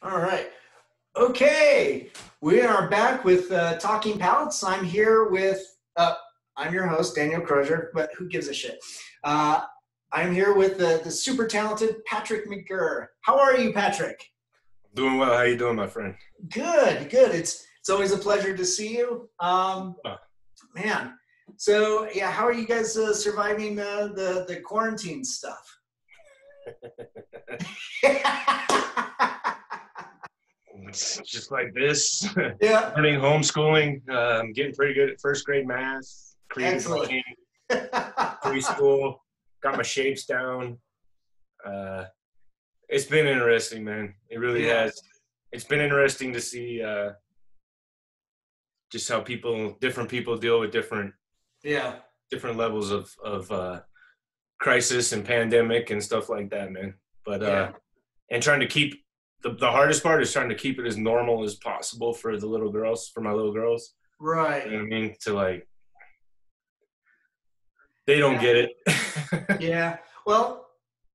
All right. Okay. We are back with Talking Palettes. I'm here with, I'm your host, Daniel Crosier, but who gives a shit? Uh, I'm here with the super talented Patrick McGirr. How are you, Patrick? Doing well. How you doing, my friend? Good, good. It's always a pleasure to see you. Man. So yeah, how are you guys surviving the quarantine stuff? It's just like this. Yeah, Learning homeschooling. I'm getting pretty good at first grade math, creative excellent. writing, preschool. Got my shapes down. Uh, it's been interesting, man. It really Yeah, has. It's been interesting to see just how different people deal with yeah, different levels of crisis and pandemic and stuff like that, man. But yeah. and trying to keep the hardest part is trying to keep it as normal as possible for my little girls. You Right. know what I mean? To like, they don't Yeah. get it. Yeah. Well,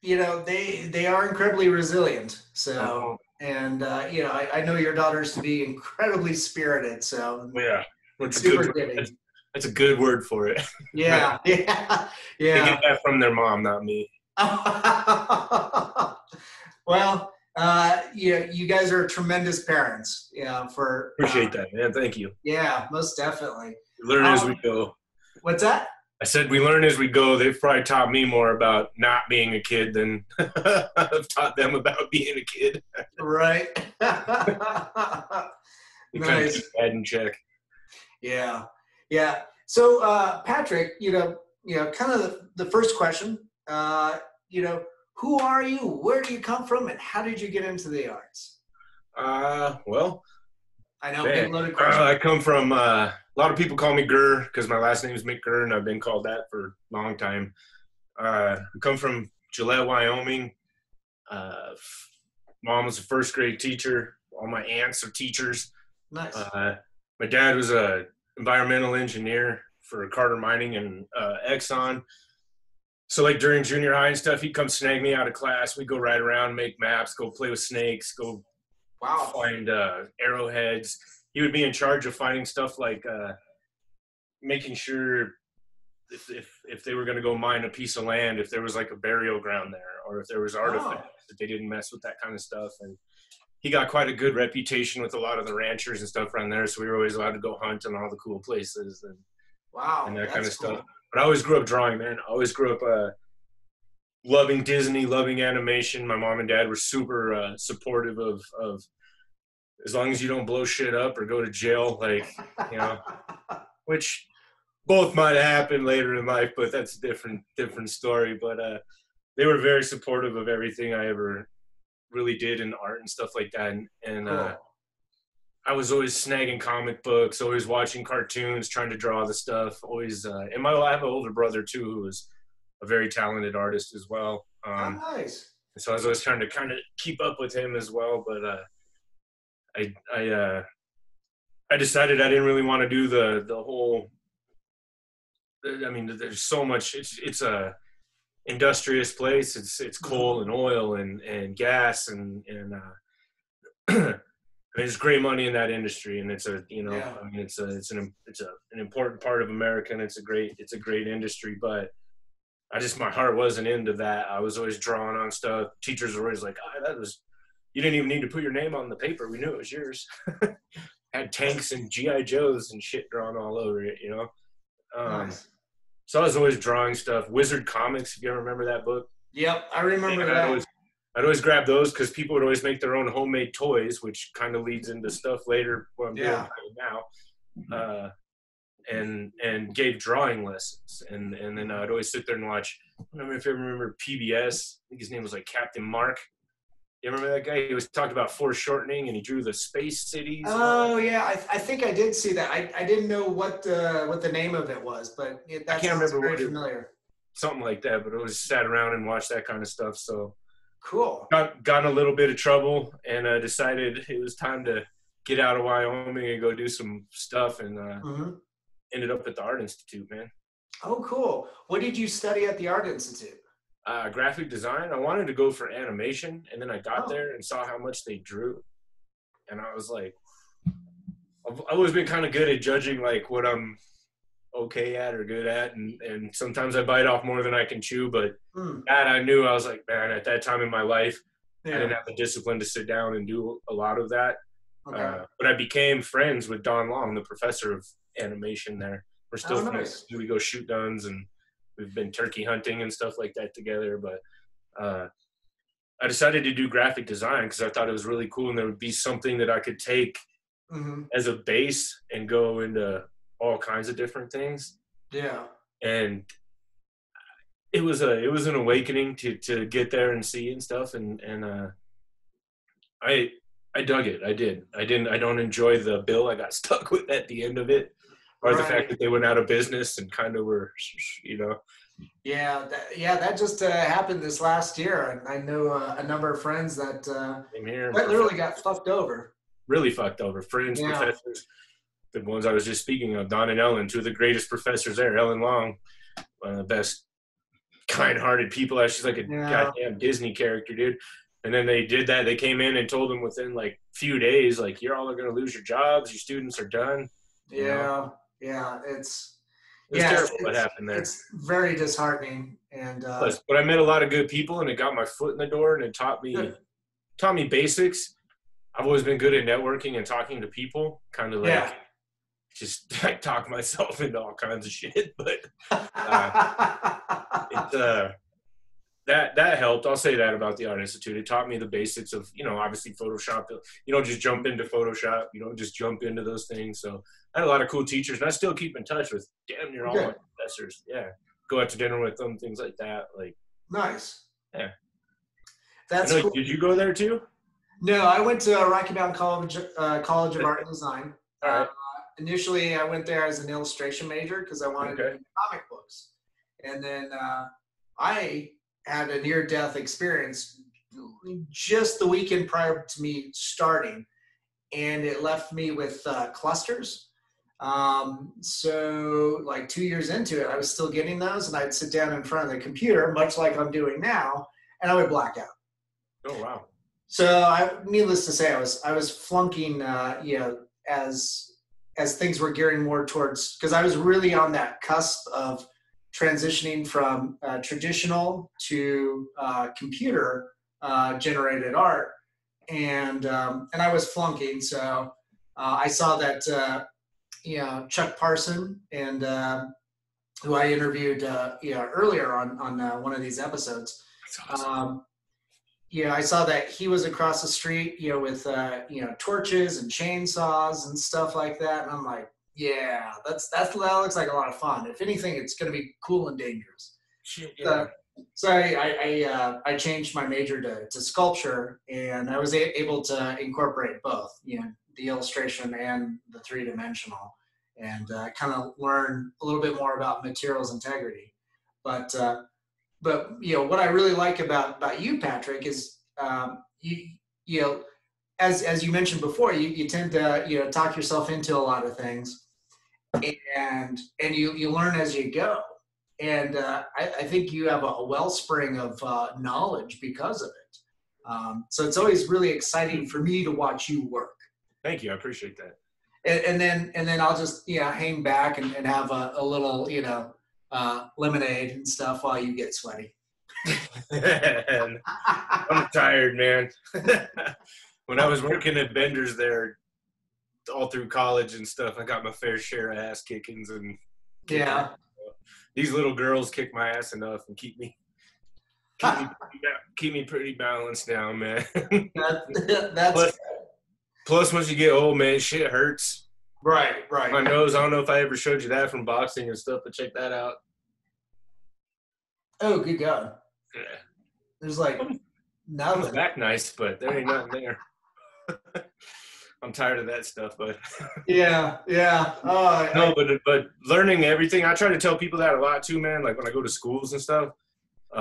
they are incredibly resilient. So, Oh, and I know your daughters to be incredibly spirited. So yeah, it's that's a good super word. That's, giving. that's a good word for it. Yeah. Yeah. They get Yeah. that from their mom, not me. Well, you guys are tremendous parents. Yeah. Appreciate that, man. Thank you. Yeah, most definitely. We learn as we Um, go. what's that? I said we learn as we go. They've probably taught me more about not being a kid than I've taught them about being a kid. Right. We kind of keep Nice. that in check. Yeah. Yeah. So, Patrick, kind of the first question, who are you? Where do you come from? And how did you get into the arts? Well, I know, man, big loaded question. I come from a lot of people call me Gurr because my last name is McGirr, and I've been called that for a long time. I come from Gillette, Wyoming. Uh, Mom was a first grade teacher. All my aunts are teachers. Nice. Uh, my dad was a environmental engineer for Carter Mining and Exxon. So like during junior high and stuff, he'd come snag me out of class. We'd go ride around, make maps, go play with snakes, go Wow. find arrowheads. He would be in charge of finding stuff like making sure if they were going to go mine a piece of land, if there was like a burial ground there, or if there was Oh, artifacts, that they didn't mess with that kind of stuff. And he got quite a good reputation with a lot of the ranchers and stuff around there. So we were always allowed to go hunt in all the cool places and wow. that kind of That's stuff. cool. But I always grew up drawing, man. I always grew up loving Disney, loving animation. My mom and dad were super supportive of as long as you don't blow shit up or go to jail, like, you know, which both might have happened later in life, but that's a different story. But they were very supportive of everything I ever really did in art and stuff like that. And Cool. I was always snagging comic books, always watching cartoons, trying to draw the stuff. Always, and I have an older brother too, who was a very talented artist as well. Oh, nice. So I was always trying to kind of keep up with him as well. But I I uh, I decided I didn't really want to do the whole. I mean, there's so much. It's a industrious place. It's Mhm. coal and oil and gas and there's great money in that industry, and it's a Yeah. I mean an important part of America, and it's a great industry. But my heart wasn't into that. I was always drawing on stuff. Teachers were always like, that was you didn't even need to put your name on the paper. We knew it was yours. Had tanks and GI Joes and shit drawn all over it. Um, Nice. so I was always drawing stuff. Wizard Comics, if you ever remember that book. Yep. I And remember that. I'd always grab those because people would always make their own homemade toys, which kind of leads into stuff later what I'm doing Yeah. right now. And gave drawing lessons, and then I'd always sit there and watch. I don't know if you remember PBS. I think his name was like Captain Mark. You remember that guy? He was talked about foreshortening, and he drew the space cities and all that. Oh yeah, I think I did see that. I didn't know what the name of it was, but I that can't sounds remember very what it, familiar. something like that, but I always sat around and watched that kind of stuff. So Cool. got in a little bit of trouble, and decided it was time to get out of Wyoming and go do some stuff, and Hmm. ended up at the Art Institute, man. Oh, cool. What did you study at the Art Institute? Graphic design. I wanted to go for animation, and then I got Oh, there and saw how much they drew. And I was like, I've always been kind of good at judging like what I'm okay at or good at, and sometimes I bite off more than I can chew, but that I knew. I was like, man, at that time in my life, I didn't have the discipline to sit down and do a lot of that. But I became friends with Don Long, the professor of animation there. We're still friends. We go shoot guns, and we've been turkey hunting and stuff like that together. But I decided to do graphic design because I thought it was really cool, and there would be something that I could take as a base and go into all kinds of different things. Yeah. And it was an awakening to get there and see and stuff. And I dug it. I don't enjoy the bill I got stuck with at the end of it, or the fact that they went out of business and kind of were, you know. Yeah. That just happened this last year. And I know a number of friends that literally got fucked over. Really fucked over. Friends, professors. The ones I was just speaking of, Don and Ellen, two of the greatest professors there. Ellen Long, one of the best kind-hearted people. She's like a goddamn Disney character, dude. And then they did that. They came in and told them within like a few days, like, you're all going to lose your jobs. Your students are done. Yeah. It's terrible what happened there. It's very disheartening. And but I met a lot of good people, and it got my foot in the door, and it taught me basics. I've always been good at networking and talking to people, kind of like just like talk myself into all kinds of shit. But that helped. I'll say that about the Art Institute. It taught me the basics of, obviously Photoshop. You don't just jump into Photoshop. You don't just jump into those things. So I had a lot of cool teachers, and I still keep in touch with damn near all my professors. Yeah. Go out to dinner with them, things like that. Like, nice. Yeah. That's cool. Did you go there too? No, I went to Rocky Mountain College of Art and Design. All right. Initially, I went there as an illustration major because I wanted to do comic books. And then I had a near-death experience just the weekend prior to me starting, and it left me with clusters. So like 2 years into it, I was still getting those, and I'd sit down in front of the computer, much like I'm doing now, and I would black out. Oh, wow. So needless to say, I was flunking, as things were gearing more towards, because I was really on that cusp of transitioning from traditional to computer generated art, and I was flunking. So I saw that Chuck Parson, and who I interviewed earlier on one of these episodes. That's awesome. I saw that he was across the street, with torches and chainsaws and stuff like that, and I'm like, yeah, that looks like a lot of fun. If anything, it's going to be cool and dangerous. Shit, yeah. So I changed my major to sculpture, and I was able to incorporate both, the illustration and the three-dimensional, and kind of learn a little bit more about materials integrity. But what I really like about you, Patrick, is as you mentioned before, you tend to talk yourself into a lot of things, and you learn as you go, and I think you have a wellspring of knowledge because of it. So it's always really exciting for me to watch you work. Thank you, I appreciate that. And then I'll just hang back and have a little lemonade and stuff while you get sweaty. I'm tired, man. When I was working at vendors there all through college and stuff, I got my fair share of ass kickings, and these little girls kick my ass enough and keep me pretty balanced now, man. Plus once you get old, man, shit hurts. Right. My nose, I don't know if I ever showed you that from boxing and stuff, but check that out. Oh, good God. Yeah. There's like nothing. I'm back nice, but there ain't nothing there. I'm tired of that stuff, but yeah. No, but learning everything. I try to tell people that a lot too, man. Like when I go to schools and stuff.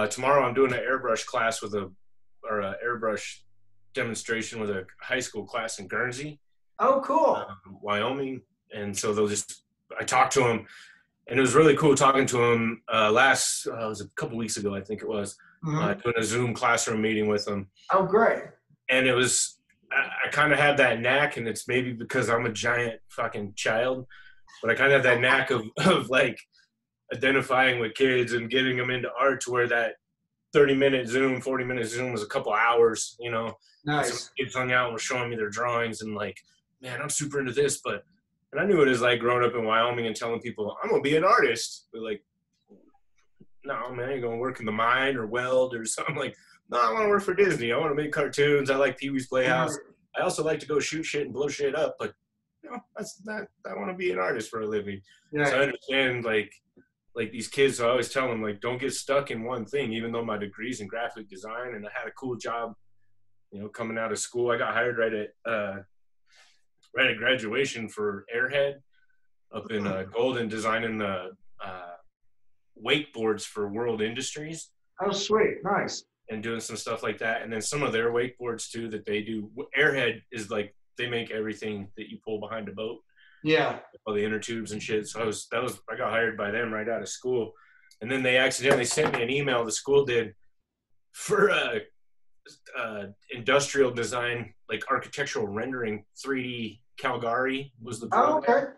Tomorrow I'm doing an airbrush class with a airbrush demonstration with a high school class in Guernsey. Oh, cool. Wyoming. And so I talked to them, and it was really cool talking to them it was a couple weeks ago, I think it was, doing a Zoom classroom meeting with them. Oh, great. And it was, I kind of have that knack, and it's maybe because I'm a giant fucking child, but I kind of have that knack of like identifying with kids and getting them into art to where that 30-minute Zoom, 40-minute Zoom was a couple hours, you know. Nice. Some kids hung out and were showing me their drawings and like, man, I'm super into this, and I knew what it was like growing up in Wyoming and telling people, I'm gonna be an artist. But like, no, man, you're gonna work in the mine or weld or something. Like, no, I want to work for Disney. I want to make cartoons. I like Pee-wee's Playhouse. I also like to go shoot shit and blow shit up, but you know, that's not. I want to be an artist for a living. Yeah. So I understand like these kids. So I always tell them like, don't get stuck in one thing. Even though my degree's in graphic design and I had a cool job, you know, coming out of school, I got hired right at graduation for Airhead up in Golden, designing the wakeboards for World Industries. Oh, sweet. Nice. And doing some stuff like that. And then some of their wakeboards too that they do. Airhead is like, they make everything that you pull behind a boat. Yeah. All the inner tubes and shit. So I got hired by them right out of school. And then they accidentally sent me an email, the school did, for industrial design, like architectural rendering, 3D Calgary was the program. Oh, okay.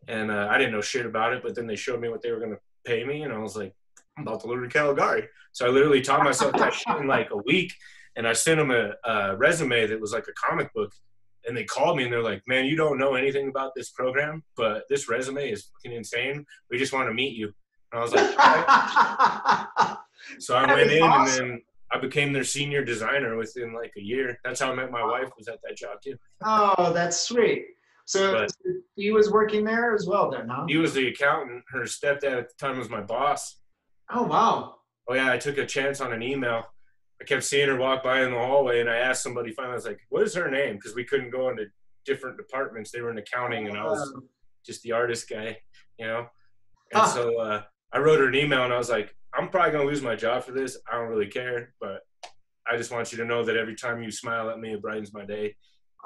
And I didn't know shit about it, but then they showed me what they were going to pay me, and I was like, I'm about to learn Calgary. So I literally taught myself that shit in like a week, and I sent them a resume that was like a comic book, and they called me and they're like, man, you don't know anything about this program, but this resume is fucking insane. We just want to meet you. And I was like, right. So I went in awesome. And then I became their senior designer within like a year. That's how I met my wife, was at that job too. Oh, that's sweet. So he was working there as well then, huh? He was the accountant. Her stepdad at the time was my boss. Oh, wow. Oh, yeah, I took a chance on an email. I kept seeing her walk by in the hallway, and I asked somebody finally, I was like, what is her name? Because we couldn't go into different departments. They were in accounting, and I was just the artist guy, you know? And so I wrote her an email, and I was like, I'm probably going to lose my job for this. I don't really care, but I just want you to know that every time you smile at me, it brightens my day.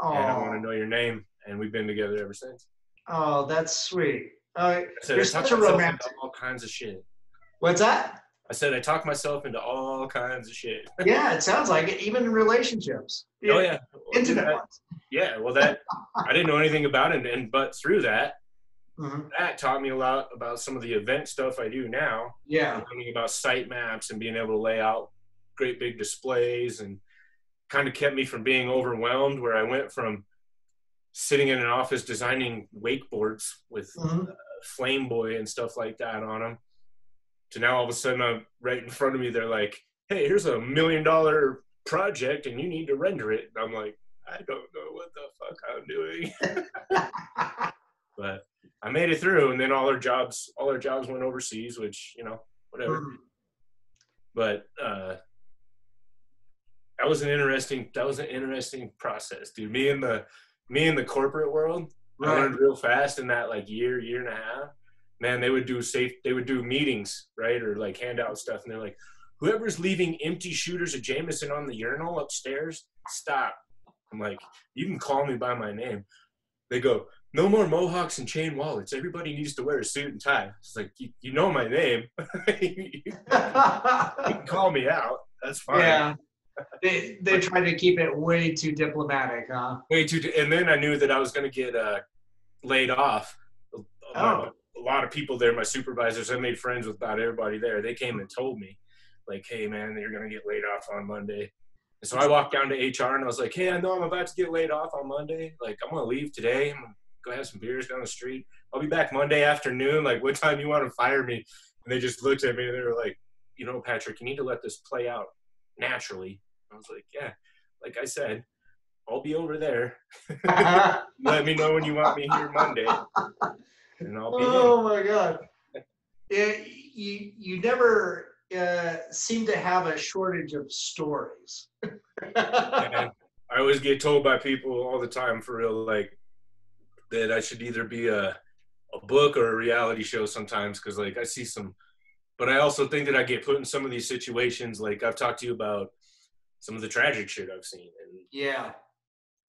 And I want to know your name. And we've been together ever since. Oh, that's sweet. You're such a romantic. All kinds of shit. What's that? I said I talk myself into all kinds of shit. Yeah, it sounds like it. Even in relationships. Oh yeah, intimate ones. Yeah, well, that I didn't know anything about it, but through that, that taught me a lot about some of the event stuff I do now. Yeah, learning about site maps and being able to lay out great big displays, and kind of kept me from being overwhelmed. Where I went from sitting in an office designing wakeboards with Flame Boy and stuff like that on them, to now all of a sudden I'm right in front of me. They're like, hey, here's $1 million project and you need to render it. And I'm like, I don't know what the fuck I'm doing. But I made it through, and then all our jobs went overseas, which, you know, whatever. But that was an interesting process, dude. Me in the corporate world, I learned real fast in that like year and a half. Man, they would do meetings, right? Or like hand out stuff. And they're like, whoever's leaving empty shooters of Jameson on the urinal upstairs, stop. I'm like, you can call me by my name. They go, no more mohawks and chain wallets. Everybody needs to wear a suit and tie. It's like, you know my name. You can call me out. That's fine. Yeah. They try to keep it way too diplomatic, huh? Way too, and then I knew that I was going to get laid off. A lot of people there, my supervisors, I made friends with about everybody there. They came and told me, like, hey, man, you're going to get laid off on Monday. And so I walked down to HR, and I was like, hey, I know I'm about to get laid off on Monday. Like, I'm going to leave today. I'm going to go have some beers down the street. I'll be back Monday afternoon. Like, what time you want to fire me? And they just looked at me, and they were like, you know, Patrick, you need to let this play out naturally. I was like, yeah, like I said, I'll be over there. Let me know when you want me here Monday, and I'll be in. My God. Yeah, you never seem to have a shortage of stories. And I always get told by people all the time, for real, like, that I should either be a book or a reality show sometimes, because, like, I see some, but I also think that I get put in some of these situations, like I've talked to you about some of the tragic shit I've seen, and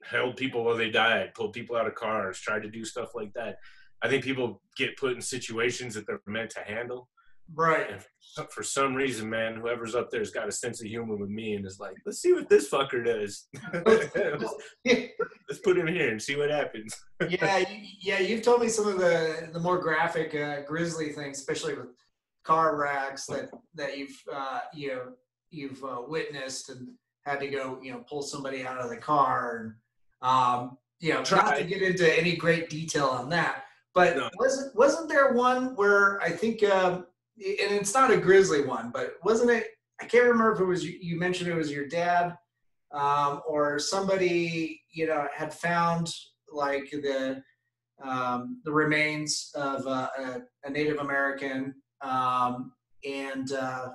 held people while they died, pulled people out of cars, tried to do stuff like that. I think people get put in situations that they're meant to handle. Right. And for some reason, man, whoever's up there's got a sense of humor with me and is like, let's see what this fucker does. Let's put him here and see what happens. yeah. You've told me some of the more graphic grisly things, especially with car wrecks that you've witnessed and had to go pull somebody out of the car and not to get into any great detail on that, but No. wasn't there one where I think and it's not a grisly one, but wasn't it? I can't remember if it was you mentioned it was your dad, or somebody had found like the remains of a Native American, and I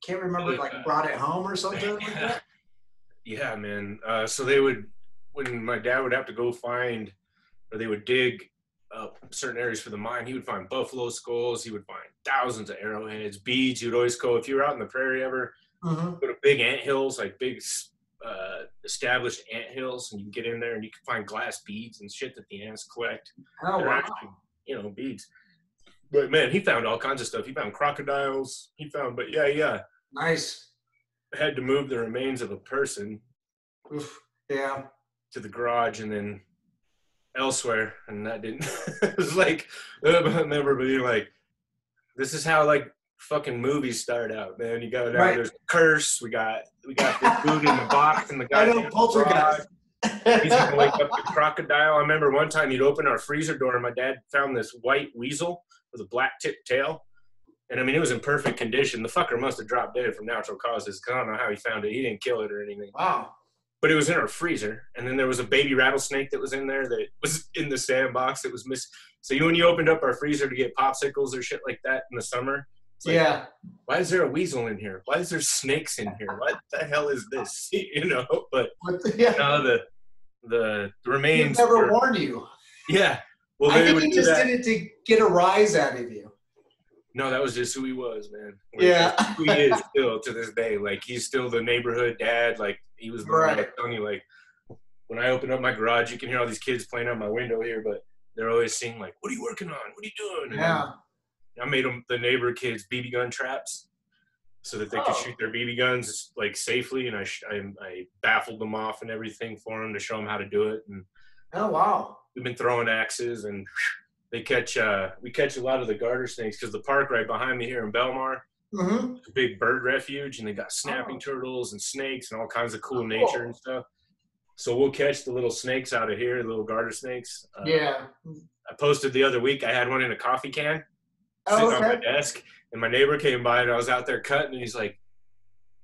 can't remember, like brought it home or something like that. Yeah, man. So when my dad would have to go find, or they would dig up certain areas for the mine, he would find buffalo skulls. He would find thousands of arrowheads, beads. You'd always go, if you were out in the prairie ever, go to big ant hills, like big established ant hills, and you can get in there and you can find glass beads and shit that the ants collect. Oh, wow. Actually, beads. But man, he found all kinds of stuff. He found crocodiles. But yeah. Nice. Had to move the remains of a person. Oof. Yeah. To the garage and then elsewhere, and that didn't. It was like, I remember being like, this is how like fucking movies start out, man. You got there's a curse. We got the food in the box and the guy. I know, poltergeist. He's gonna wake up the crocodile. I remember one time he'd open our freezer door and my dad found this white weasel with a black tipped tail. And I mean, it was in perfect condition. The fucker must have dropped dead from natural causes, because I don't know how he found it. He didn't kill it or anything. Wow. But it was in our freezer. And then there was a baby rattlesnake that was in there that was in the sandbox that was missing. So when you opened up our freezer to get popsicles or shit like that in the summer, it's like, why is there a weasel in here? Why is there snakes in here? What the hell is this? But the remains. He never warned you. Yeah. Well, I think he just did it to get a rise out of you. No, that was just who he was, man. Like, yeah. Who he is still to this day. Like, he's still the neighborhood dad. Like, he was the one telling you, like, when I open up my garage, you can hear all these kids playing out my window here, but they're always saying, like, what are you working on? What are you doing? And yeah. I made them, the neighbor kids, BB gun traps so that they could shoot their BB guns, like, safely. And I baffled them off and everything for them to show them how to do it. And oh, wow. We've been throwing axes, and we catch a lot of the garter snakes, because the park right behind me here in Belmar, a big bird refuge, and they got snapping turtles and snakes and all kinds of cool nature and stuff. So we'll catch the little snakes out of here, the little garter snakes. I posted the other week, I had one in a coffee can sitting on my desk, and my neighbor came by and I was out there cutting, and he's like,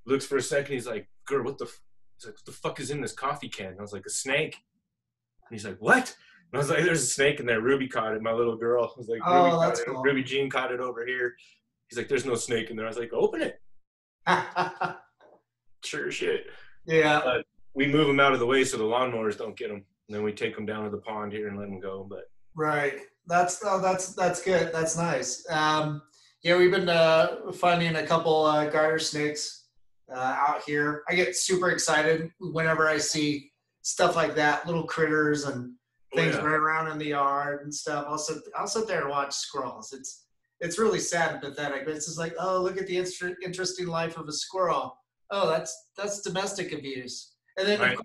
looks for a second, he's like, "Girl, what the fuck is in this coffee can?" And I was like, "A snake." And he's like, "What?" And I was like, "There's a snake in there. Ruby caught it, my little girl." I was like, cool. Ruby Jean caught it over here. He's like, "There's no snake in there." I was like, "Open it." Sure shit. Yeah. But we move them out of the way so the lawnmowers don't get them. And then we take them down to the pond here and let them go. But right. That's good. That's nice. We've been finding a couple garter snakes out here. I get super excited whenever I see stuff like that, little critters and things running around in the yard and stuff. I'll sit there and watch squirrels. It's really sad and pathetic, but it's just like, oh, look at the interesting life of a squirrel. Oh, that's domestic abuse. And then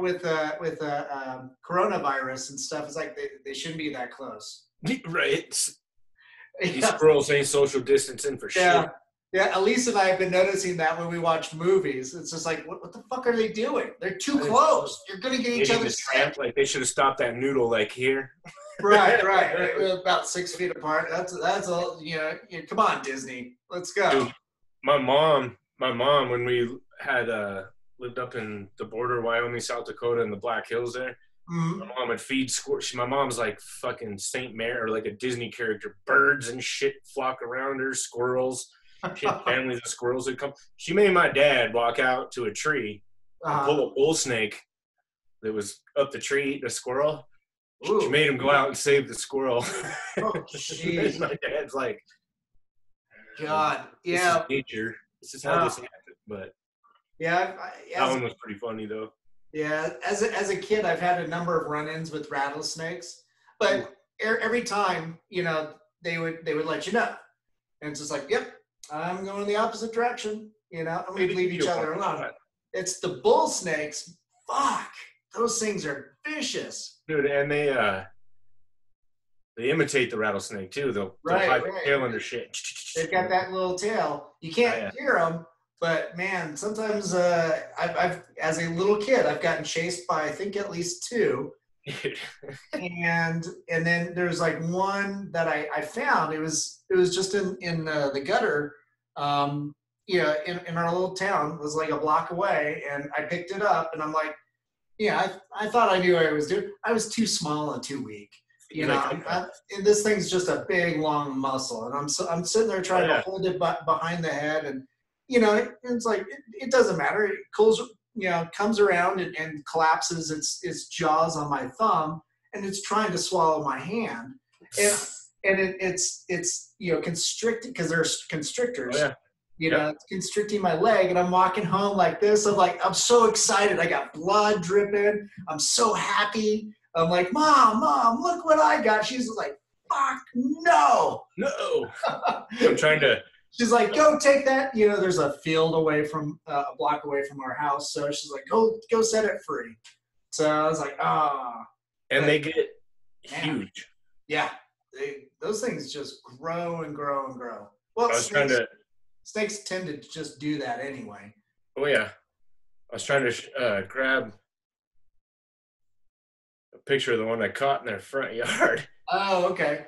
with coronavirus and stuff, it's like they shouldn't be that close. Right. These squirrels ain't social distancing for shit. Yeah, Elise and I have been noticing that when we watch movies. It's just like, what the fuck are they doing? They're too close. You're going to get each other sick. Like, they should have stopped that noodle, like, here. Right. About 6 feet apart. That's all, come on, Disney. Let's go. Dude, my mom, when we had lived up in the border, Wyoming, South Dakota, in the Black Hills there, my mom would feed squirrels. My mom's like fucking Saint Mary, or like a Disney character. Birds and shit flock around her, squirrels. Families of squirrels would come. She made my dad walk out to a tree and pull a bull snake that was up the tree eating a squirrel. She made him go out and save the squirrel. And my dad's like, God, this is nature. This is how this happened. But that one was pretty funny though. Yeah, as a kid, I've had a number of run-ins with rattlesnakes, but every time, they would let you know. And it's just like, yep, I'm going the opposite direction, and we leave each other alone. It's the bull snakes. Fuck, those things are vicious. Dude, and they imitate the rattlesnake too. They'll hide the tail under shit. They've got that little tail. You can't hear them, but man, sometimes I've as a little kid, I've gotten chased by I think at least 2. and then there's like one that I found. It was just in the gutter, in our little town. It was like a block away, and I picked it up, and I'm like, I thought I knew what I was doing. I was too small and too weak. And this thing's just a big long muscle, and I'm sitting there trying to hold it behind the head, and it's like it doesn't matter. It comes around and collapses its jaws on my thumb, and it's trying to swallow my hand, and it's constricted because there's constrictors. It's constricting my leg, and I'm walking home like this. I'm so excited. I got blood dripping. I'm so happy. I'm like, Mom, look what I got. She's like, fuck, no. I'm trying to. She's like, go take that. There's a field away from a block away from our house. So she's like, go set it free. So I was like, And they get huge. Yeah. Those things just grow and grow and grow. Well, snakes tend to just do that anyway. Oh, yeah. I was trying to grab a picture of the one I caught in their front yard. Oh, okay.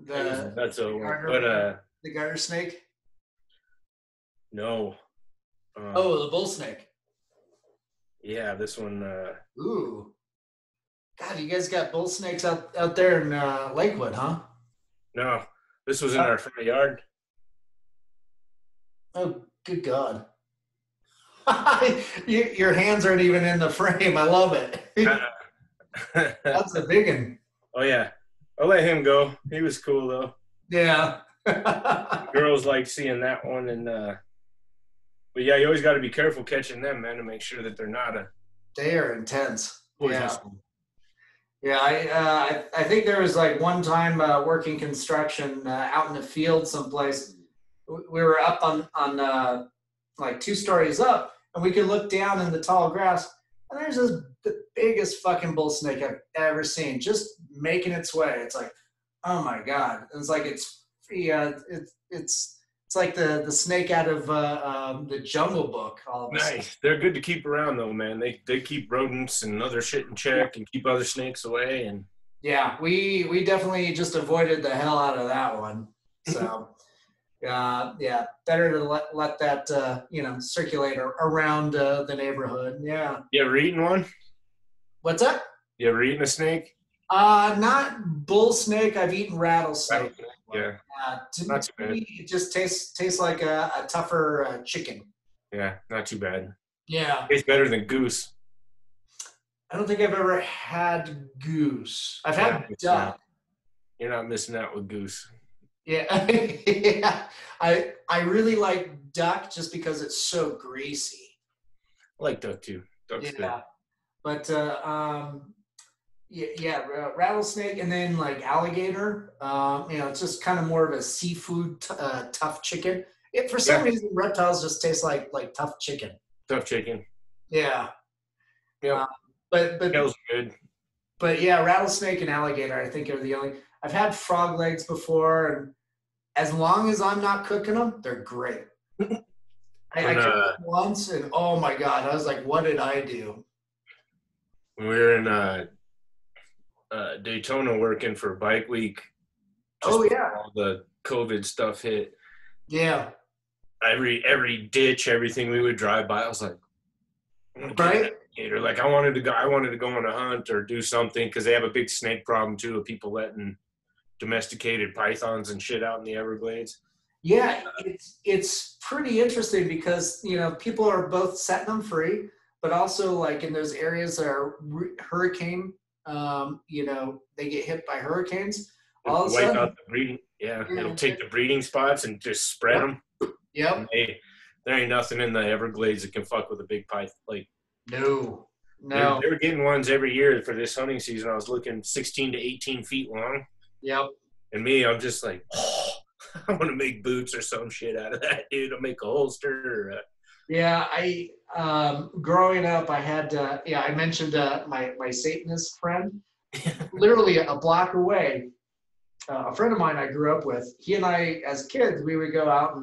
That's a the garter snake? No. The bull snake. Yeah, this one. Ooh. God, you guys got bull snakes out there in Lakewood, huh? No, this was in our front yard. Oh, good God. Your hands aren't even in the frame. I love it. That's a big one. Oh, yeah. I'll let him go. He was cool, though. Yeah. Girls like seeing that one. But, yeah, you always got to be careful catching them, man, to make sure that they're not They are intense. poisonous. Yeah, I think there was like one time working construction out in the field someplace. We were up on like 2 stories up, and we could look down in the tall grass, and there's the biggest fucking bull snake I've ever seen, just making its way. It's like, oh my God! It's like it's like the snake out of the Jungle Book. All of a sudden. Nice. They're good to keep around, though, man. They keep rodents and other shit in check and keep other snakes away. And yeah, we definitely just avoided the hell out of that one. So. Better to let that circulate around the neighborhood. Yeah. You ever eaten one? What's that? You ever eaten a snake? Not bull snake. I've eaten rattlesnake. Yeah. Not too bad. It just tastes like a tougher chicken. Yeah, not too bad. Yeah. Tastes better than goose. I don't think I've ever had goose. I've had duck. You're not missing out with goose. Yeah. Yeah. I really like duck just because it's so greasy. I like duck too. Duck's good. But rattlesnake, and then like alligator. It's just kind of more of a seafood tough chicken. For some reason, reptiles just taste like tough chicken. Tough chicken. Yeah. Yeah. But Tail's good. But yeah, rattlesnake and alligator, I think, are the only. I've had frog legs before, and as long as I'm not cooking them, they're great. I cooked them once, and oh my God, I was like, what did I do? When we were in Daytona working for Bike Week, all the COVID stuff hit. Yeah. Every ditch, everything we would drive by, I was like, right? Like I wanted to go on a hunt or do something, because they have a big snake problem too, of people letting domesticated pythons and shit out in the Everglades. Yeah, it's pretty interesting because people are both setting them free, but also like in those areas that are hurricane, they get hit by hurricanes. All of a sudden, wipe out the breeding. Yeah, it'll take the breeding spots and just spread them. Yep. There ain't nothing in the Everglades that can fuck with a big python. Like no. They were getting ones every year for this hunting season. I was looking 16 to 18 feet long. Yep. And me, I'm just like, I want to make boots or some shit out of that, dude. I'll make a holster. Yeah, I growing up, I had I mentioned my Satanist friend, literally a block away. A friend of mine I grew up with. He and I, as kids, we would go out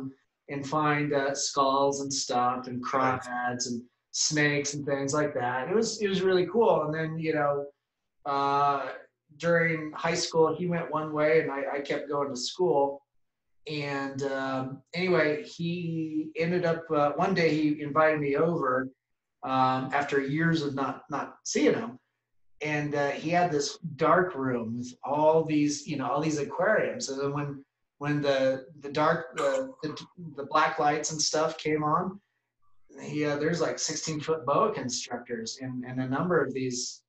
and find skulls and stuff and crawdads and snakes and things like that. It was really cool. And then during high school, he went one way and I kept going to school. And anyway, he ended up one day he invited me over after years of not seeing him, and he had this dark room with all these aquariums. And then when the black lights and stuff came on, there's like 16-foot boa constrictors and a number of these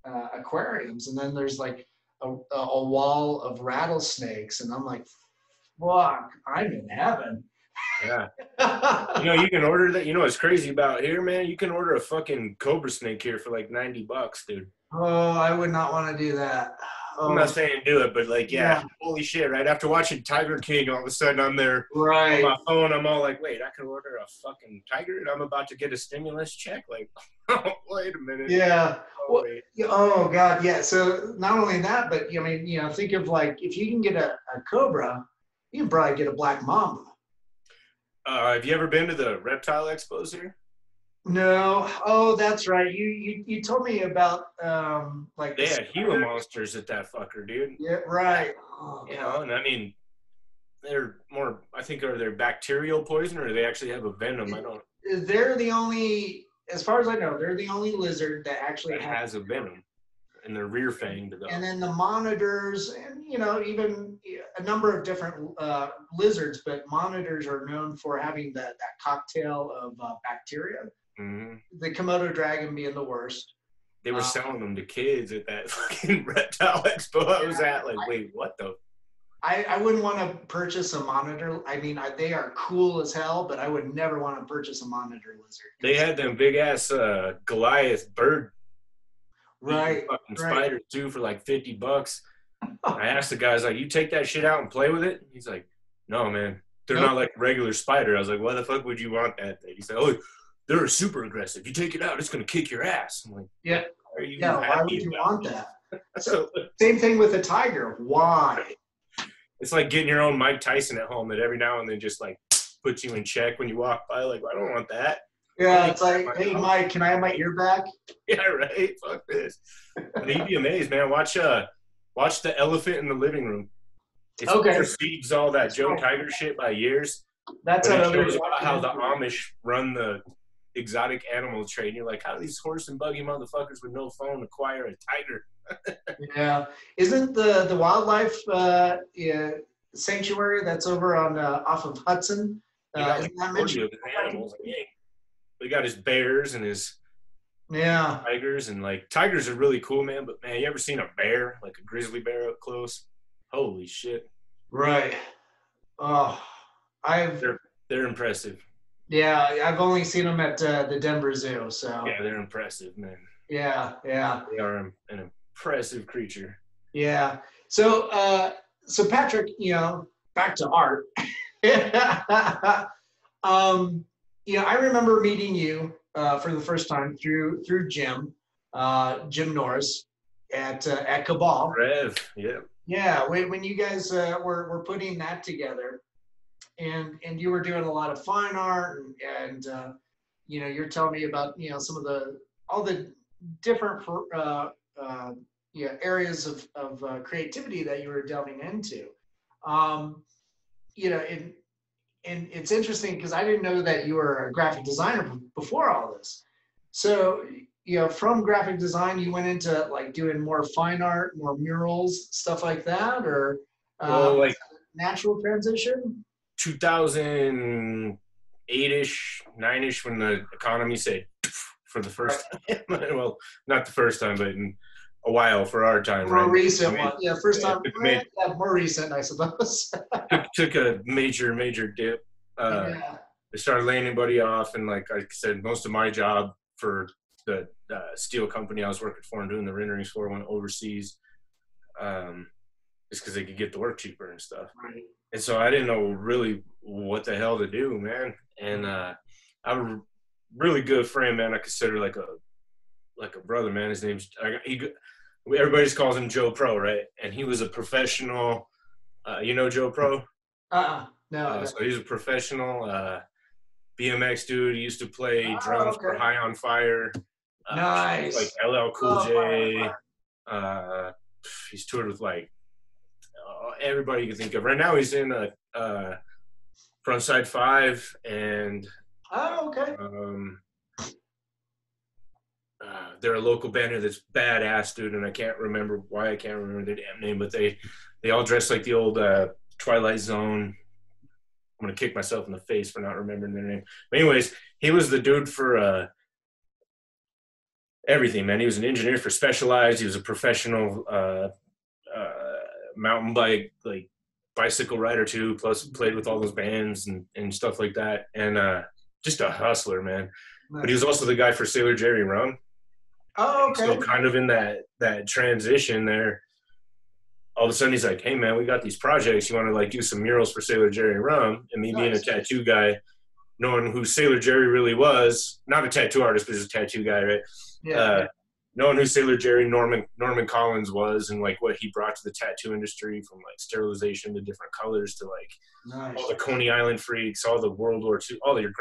aquariums, and then there's like a wall of rattlesnakes, and I'm like, fuck, I'm in heaven. Yeah. You can order that. You know what's crazy about here, man? You can order a fucking cobra snake here for like $90, dude. Oh, I would not want to do that. I'm not saying do it, but like, yeah, holy shit, right? After watching Tiger King, all of a sudden I'm there on my phone. I'm all like, wait, I can order a fucking tiger and I'm about to get a stimulus check? Like, oh, wait a minute. Yeah. Oh, God, yeah. So not only that, but, I mean, think of like, if you can get a cobra, you can probably get a black mamba. Have you ever been to the reptile expos here? No. Oh, that's right. You told me about like they had Gila monsters at that fucker, dude. Yeah, right. Oh, and I mean, they're more. I think are they bacterial poison or do they actually have a venom? I don't. They're the only, as far as I know, they're the only lizard that actually has a venom, and they're rear fanged. And then the monitors, and even a number of different lizards, but monitors are known for having that cocktail of bacteria. Mm-hmm. The Komodo dragon being the worst. They were selling them to kids at that fucking reptile expo I was at. Like, wait, what the? I wouldn't want to purchase a monitor. I mean, they are cool as hell, but I would never want to purchase a monitor lizard. They had them big ass Goliath bird, fucking spiders too, for like $50. I asked the guy, I was like, you take that shit out and play with it? He's like, no, man, they're not like a regular spider. I was like, why the fuck would you want that thing? He said, oh, they're super aggressive. You take it out, it's gonna kick your ass. I'm like, yeah, why would you want that? So, same thing with a tiger. Why? It's like getting your own Mike Tyson at home that every now and then just like puts you in check when you walk by. Like, I don't want that. Yeah, it's like, hey, Mike, can I have my ear back? Yeah, right. Fuck this. But you'd be amazed, man. Watch the elephant in the living room. It precedes all that Joe Tiger shit by years. That's how the Amish run the exotic animal trade. You're like, how do these horse and buggy motherfuckers with no phone acquire a tiger? Yeah, isn't the wildlife sanctuary that's over on off of Hudson? Isn't that mentioned? Animals. He got his bears and his tigers, and like tigers are really cool, man. But man, you ever seen a bear, like a grizzly bear up close? Holy shit! Right. Oh, they're impressive. Yeah, I've only seen them at the Denver Zoo. So yeah, they're impressive, man. Yeah. They are an impressive creature. Yeah. So Patrick, back to art. I remember meeting you for the first time through Jim Norris at Cabal. Rev, yeah. Yeah, when you guys were putting that together, and you were doing a lot of fine art, and you're telling me about some of all the different areas of creativity that you were delving into. And it's interesting because I didn't know that you were a graphic designer before all this. So, from graphic design, you went into like doing more fine art, more murals, stuff like that, or like natural transition? 2008-ish, 9-ish, when the economy said for the first time. Well, not the first time, but in a while for our time. More recent one. Yeah, first time. More recent, I suppose. took a major dip. They started laying anybody off, and like I said, most of my job for the steel company I was working for and doing the renderings for went overseas. just because they could get the work cheaper and stuff. Right. And so I didn't know really what the hell to do, man. And I have a really good friend, man. I consider like a brother, man. His name's everybody just calls him Joe Pro, right? And he was a professional. You know Joe Pro? No. So he's a professional BMX dude. He used to play drums for High on Fire. Nice. Like LL Cool J. He's toured with like everybody you can think of. Right now he's in Frontside 5 and they're a local band here that's badass, dude, and I can't remember why I can't remember their damn name, but they all dress like the old Twilight Zone. I'm gonna kick myself in the face for not remembering their name. But anyways, he was the dude for everything, man. He was an engineer for Specialized. He was a professional mountain bike, like bicycle rider too, plus played with all those bands and stuff like that. And just a hustler, man. Nice. But he was also the guy for Sailor Jerry Rum. Oh, okay. So kind of in that transition there, all of a sudden he's like, hey man, we got these projects. You want to like do some murals for Sailor Jerry Rum? And me being a tattoo guy, knowing who Sailor Jerry really was, not a tattoo artist, but just a tattoo guy, right? Yeah. Knowing who Sailor Jerry Norman Collins was and like what he brought to the tattoo industry, from like sterilization to different colors to like all the Coney Island freaks, all the World War II, all your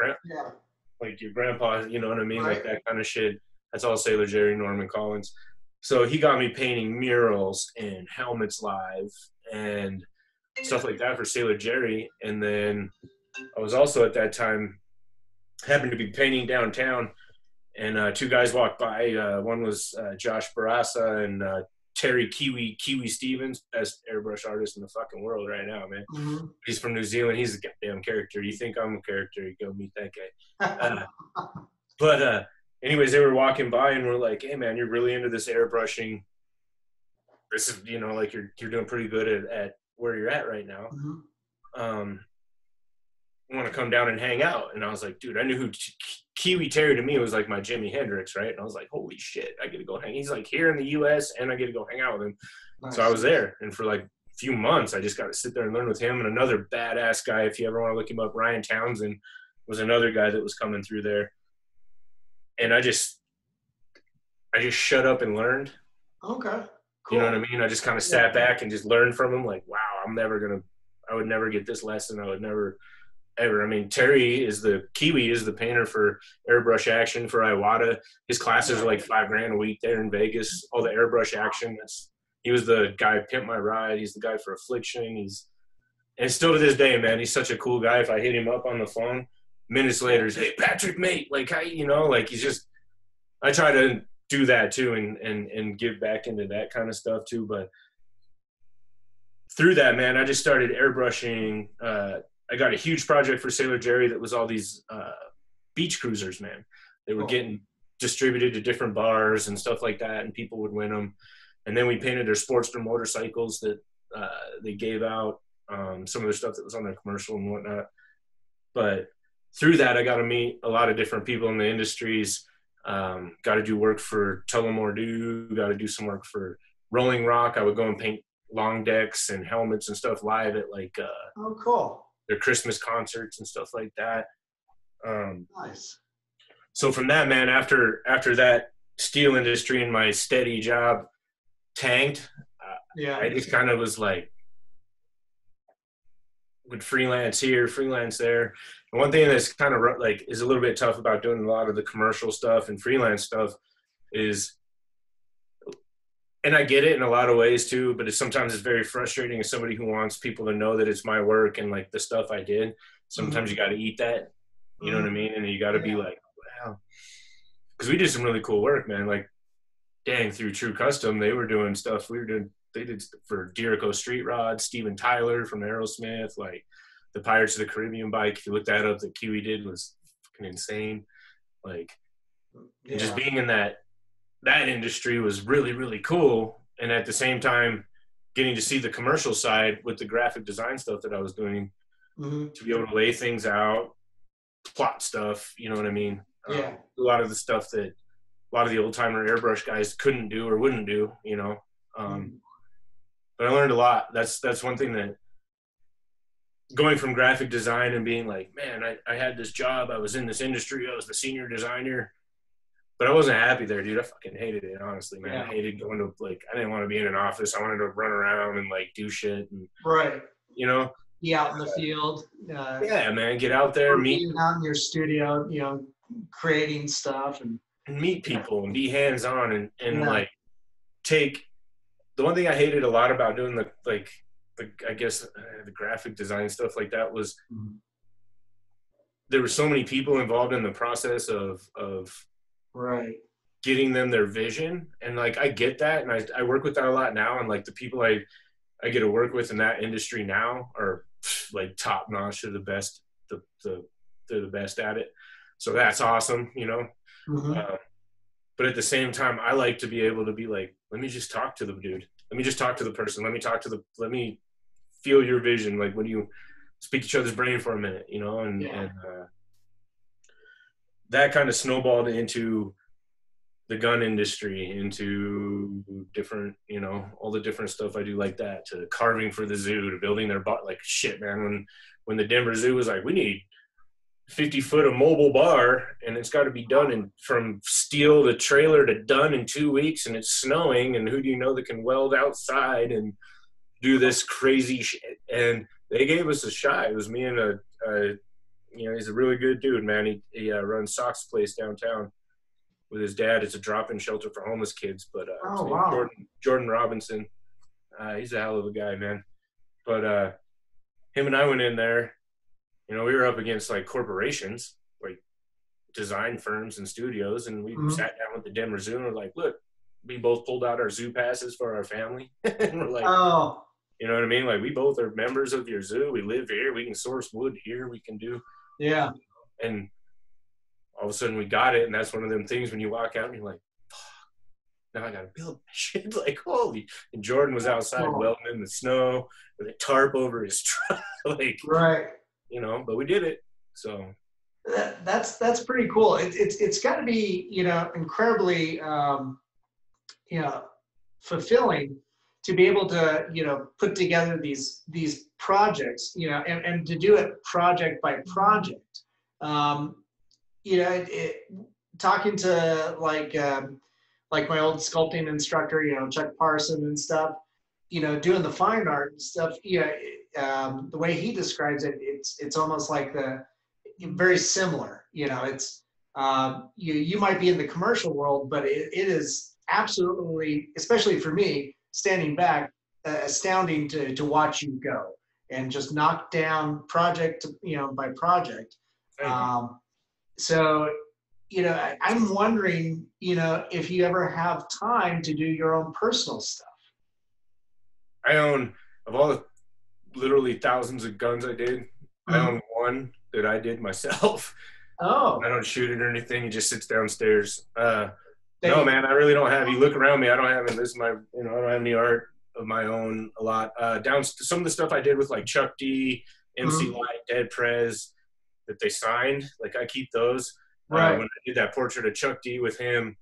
like your grandpa, you know what I mean? Right. Like that kind of shit. That's all Sailor Jerry Norman Collins. So he got me painting murals and helmets live and stuff like that for Sailor Jerry. And then I was also at that time happened to be painting downtown, and two guys walked by. One was Josh Barassa and Terry Kiwi Stevens, best airbrush artist in the fucking world right now, man. Mm-hmm. He's from New Zealand. He's a goddamn character. You think I'm a character, you go meet that guy. But anyways, they were walking by and we're like, hey man, you're really into this airbrushing. This is, you know, like you're doing pretty good at where you're at right now. Mm-hmm. Want to come down and hang out? And I was like, dude, I knew who Kiwi Terry to me was like my Jimi Hendrix, right? And I was like, holy shit, I get to go hang. He's like here in the US and I get to go hang out with him. Nice. So I was there, and for like a few months I just got to sit there and learn with him and another badass guy. If you ever want to look him up, Ryan Townsend was another guy that was coming through there. And I just shut up and learned. Okay, cool. You know what I mean? I just kind of sat back and just learned from him. Like, wow, I would never get this lesson. I would never, ever. I mean, Kiwi is the painter for Airbrush Action for Iwata. His classes are like $5,000 a week there in Vegas. All the Airbrush Action. He was the guy Pimp My Ride. He's the guy for Affliction. And still to this day, man, he's such a cool guy. If I hit him up on the phone, minutes later, he's, hey, Patrick, mate, like, how, you know, like, he's just, I try to do that too and give back into that kind of stuff too. But through that, man, I just started airbrushing. I got a huge project for Sailor Jerry that was all these beach cruisers, man. They were getting distributed to different bars and stuff like that, and people would win them. And then we painted their Sportster motorcycles that they gave out, some of the stuff that was on their commercial and whatnot. But through that, I got to meet a lot of different people in the industries. Got to do work for Tullamore Dew, got to do some work for Rolling Rock. I would go and paint long decks and helmets and stuff live at like cool, their Christmas concerts and stuff like that. Nice. So from that, man, after that steel industry and my steady job tanked, I just kind of was like, would freelance here, freelance there. And one thing that's kind of like is a little bit tough about doing a lot of the commercial stuff and freelance stuff is, and I get it in a lot of ways too, but sometimes it's very frustrating as somebody who wants people to know that it's my work and like the stuff I did. Sometimes you got to eat that, you know what I mean? And you got to be like, wow. Because we did some really cool work, man. Like, dang, through True Custom, they were doing stuff. They did for Dirico Street Rod, Steven Tyler from Aerosmith, like the Pirates of the Caribbean bike. If you look that up, that Kiwi did was fucking insane. Like, and just being in that industry was really, really cool. And at the same time, getting to see the commercial side with the graphic design stuff that I was doing, to be able to lay things out, plot stuff, you know what I mean? A lot of the stuff that a lot of the old timer airbrush guys couldn't do or wouldn't do, you know? But I learned a lot. That's one thing that, going from graphic design and being like, man, I had this job. I was in this industry. I was the senior designer. But I wasn't happy there, dude. I fucking hated it, honestly, man. Yeah. I hated going to, like, I didn't want to be in an office. I wanted to run around and, like, do shit. And, Right. you know? Be out in the field. Yeah, man. Get out there, meet. Being out in your studio, you know, creating stuff. And meet people and be hands-on and like take. The one thing I hated a lot about doing the I guess the graphic design stuff like that was there were so many people involved in the process of right. getting them their vision, and like I get that, and I work with that a lot now, and like the people I get to work with in that industry now are like top notch. They're the best. They're the best at it. So that's awesome, you know. But at the same time, I like to be able to be like, let me just talk to the dude. Let me just talk to the person. Let me feel your vision. Like, when you speak each other's brain for a minute, you know, and that kind of snowballed into the gun industry, into different, you know, all the different stuff I do like that, to carving for the zoo, to building their like shit, man. When the Denver Zoo was like, we need 50 foot of mobile bar, and it's got to be done from steel to trailer to done in 2 weeks, and it's snowing, and who do you know that can weld outside and do this crazy shit? And they gave us a shot. It was me and you know, he's a really good dude, man. He runs Socks Place downtown with his dad. It's a drop-in shelter for homeless kids. But wow. Jordan Robinson, he's a hell of a guy, man. But him and I went in there. You know, we were up against like corporations, like design firms and studios, and we sat down with the Denver Zoo and we're like, look, we both pulled out our zoo passes for our family. And we're like, oh, you know what I mean? Like, we both are members of your zoo. We live here. We can source wood here. We can do. Yeah. And all of a sudden we got it. And that's one of them things when you walk out and you're like, fuck, now I got to build my shit. Like, holy. And Jordan was outside welding in the snow with a tarp over his truck. Like, right. You know, but we did it. So that's pretty cool. It's got to be, you know, incredibly, you know, fulfilling to be able to, you know, put together these projects, you know, and to do it project by project. You know, talking to like my old sculpting instructor, you know, Chuck Parson and stuff, you know, doing the fine art and stuff, you know, the way he describes it, it's almost like very similar. You know, it's you might be in the commercial world, but it is absolutely, especially for me, standing back, astounding to watch you go and just knock down project, you know, by project. So, you know, I'm wondering, you know, if you ever have time to do your own personal stuff. I own, of all the literally thousands of guns I did, I own one that I did myself. Oh. I don't shoot it or anything. It just sits downstairs. No, man, I really don't have. You look around me, I don't have any. This is my, you know, I don't have any art of my own a lot. Down some of the stuff I did with like Chuck D, MC Light, Dead Prez, that they signed. Like, I keep those. Right. When I did that portrait of Chuck D with him,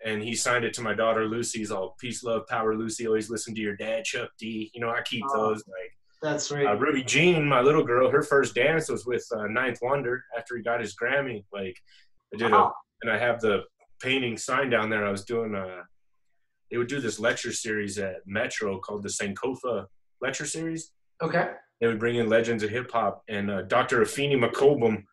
and he signed it to my daughter Lucy's all peace, love, power, Lucy. Always listen to your dad, Chuck D. You know, I keep those. Like, that's right. Ruby Jean, my little girl, her first dance was with Ninth Wonder after he got his Grammy. Like, I did and I have the painting sign down there. I was doing they would do this lecture series at Metro called the Sankofa lecture series. Okay. They would bring in legends of hip hop, and Dr. Afeni McColbum,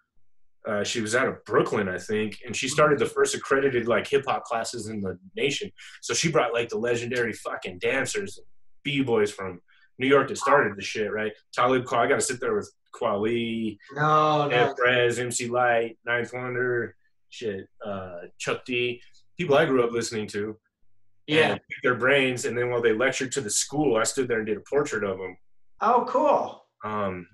she was out of Brooklyn, I think, and she started the first accredited like hip hop classes in the nation. So she brought like the legendary fucking dancers and b-boys from New York that started the shit, right? Talib Kweli, I got to sit there with Kweli, Ed Prez, MC Light, Ninth Wonder, shit, Chuck D, people I grew up listening to. Yeah. And pick their brains, and then while they lectured to the school, I stood there and did a portrait of them. Oh, cool. And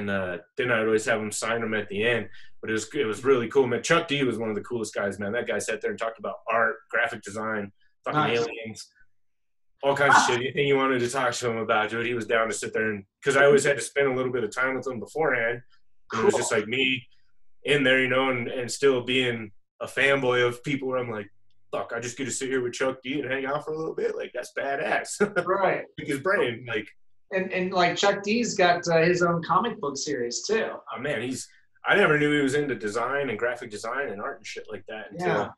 then I'd always have them sign them at the end. But it was really cool, man. Chuck D was one of the coolest guys, man. That guy sat there and talked about art, graphic design, fucking aliens, all kinds of shit. Anything you wanted to talk to him about, dude, he was down to sit there. And because I always had to spend a little bit of time with him beforehand. Cool. It was just like me in there, you know, and still being a fanboy of people where I'm like, fuck, I just get to sit here with Chuck D and hang out for a little bit. Like, that's badass. Right. Pick his brain. Like, and like Chuck D's got his own comic book series too. oh man, I never knew he was into design and graphic design and art and shit like that until I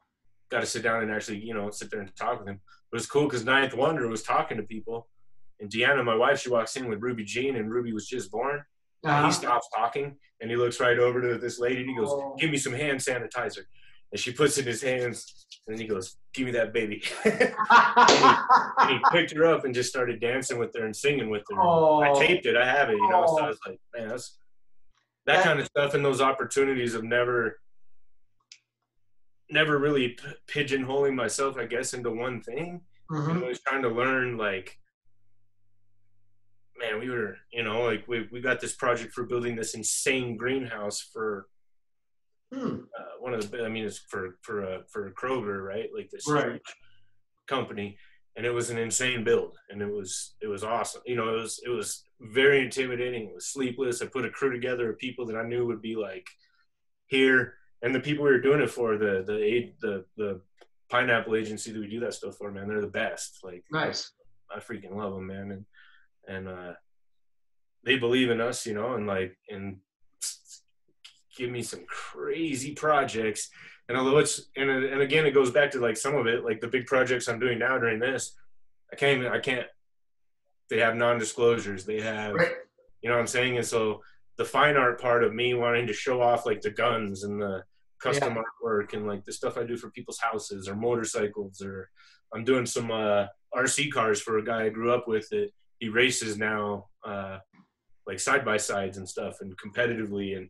got to sit down and actually, you know, sit there and talk with him. It was cool because Ninth Wonder was talking to people, and Deanna, my wife, she walks in with Ruby Jean, and Ruby was just born. And he stops talking and he looks right over to this lady and he goes, "Give me some hand sanitizer." And she puts it in his hands and he goes, "Give me that baby." and he picked her up and just started dancing with her and singing with her. I taped it. I have it, you know. So I was like, man, that kind of stuff, and those opportunities of never really pigeonholing myself, I guess, into one thing. And I was trying to learn, like, man, we were, you know, like we got this project for building this insane greenhouse for one of the, I mean, it's for Kroger, right? Like this huge company, and it was an insane build, and it was awesome. You know, it was very intimidating. It was sleepless. I put a crew together of people that I knew would be like here, and the people we were doing it for, the pineapple agency that we do that stuff for, man, they're the best. Like, nice. I freaking love them, man, and they believe in us, you know, and give me some crazy projects. And although and again, it goes back to like some of it, like the big projects I'm doing now during this, I can't, they have non-disclosures. They have, you know what I'm saying? And so the fine art part of me wanting to show off like the guns and the custom artwork and like the stuff I do for people's houses or motorcycles, or I'm doing some RC cars for a guy I grew up with that he races now, like side-by-sides and stuff and competitively, and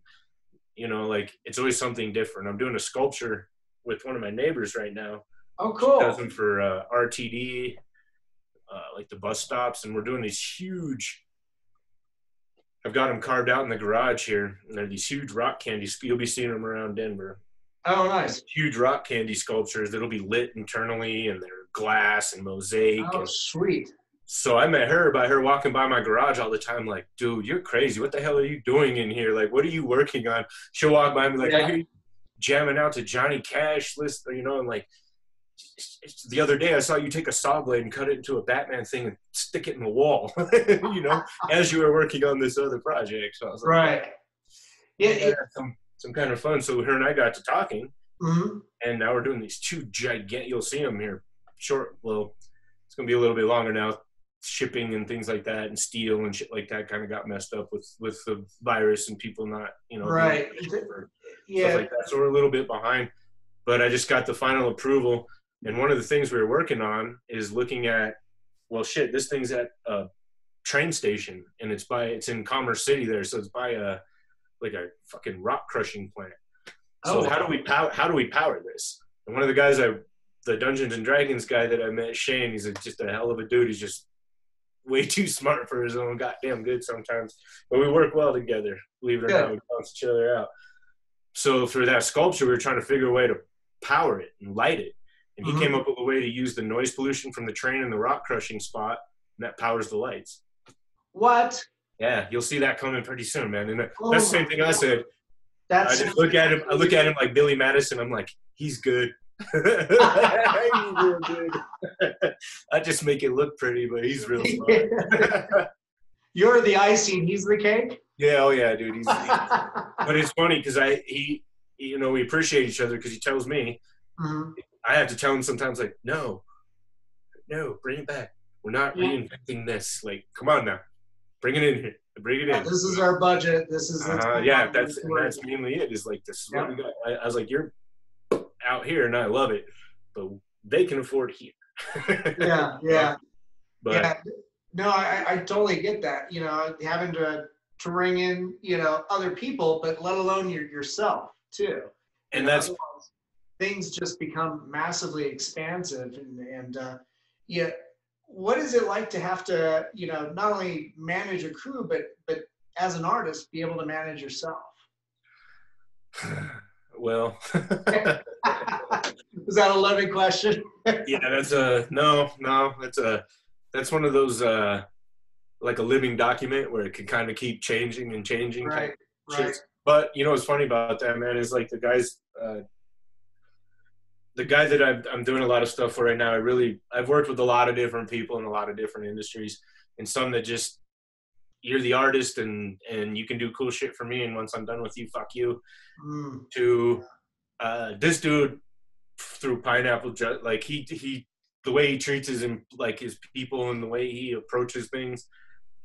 you know, like, it's always something different. I'm doing a sculpture with one of my neighbors right now. Oh, cool. She does them for RTD, like the bus stops, and we're doing these huge, I've got them carved out in the garage here, and they're these huge rock candy, you'll be seeing them around Denver. Oh, nice. Huge rock candy sculptures that'll be lit internally, and they're glass and mosaic. Oh, sweet. So I met her by her walking by my garage all the time, like, dude, you're crazy. What the hell are you doing in here? Like, what are you working on? She'll walk by and be like, I hear you jamming out to Johnny Cash list, you know, and like, the other day I saw you take a saw blade and cut it into a Batman thing and stick it in the wall, you know, as you were working on this other project. So I was like, yeah, some kind of fun. So her and I got to talking, and now we're doing these two gigantic, you'll see them here short, well, it's going to be a little bit longer now. Shipping and things like that and steel and shit like that kind of got messed up with the virus and people not, you know, stuff like that. So we're a little bit behind, but I just got the final approval. And one of the things we were working on is looking at, well, shit, this thing's at a train station and it's in Commerce City there. So it's by a fucking rock crushing plant. So how do we power this? And one of the guys, the Dungeons and Dragons guy that I met, Shane, he's just a hell of a dude. He's just way too smart for his own goddamn good sometimes, but we work well together, believe it or not. We balance each other out. So for that sculpture, we were trying to figure a way to power it and light it, and he came up with a way to use the noise pollution from the train and the rock crushing spot, and that powers the lights. What? Yeah, you'll see that coming pretty soon, man. And that's the same thing I said. I just look at him like Billy Madison. I'm like, he's good. He's real good. I just make it look pretty, but he's real smart. You're the icing, he's the cake? Yeah, oh yeah, dude. But it's funny because he, you know, we appreciate each other because he tells me. I have to tell him sometimes, like, no, bring it back. We're not reinventing this. Like, come on now, bring it in here. Bring it in. This is our budget. This is that's mainly it. Is like, this is what we got. I was like, you're out here, and I love it, but they can afford here. But no, I totally get that. You know, having to bring in, you know, other people, but let alone yourself too. And that's, things just become massively expansive, and what is it like to have to, you know, not only manage a crew, but as an artist, be able to manage yourself? Well, is that a loving question? Yeah, that's one of those like a living document where it can kind of keep changing and changing. Right. But you know what's funny about that, man, is like the guys the guy that I'm doing a lot of stuff for right now, I've worked with a lot of different people in a lot of different industries, and some that just, you're the artist and you can do cool shit for me, and once I'm done with you, fuck you. To this dude through pineapple, like he the way he treats his people and the way he approaches things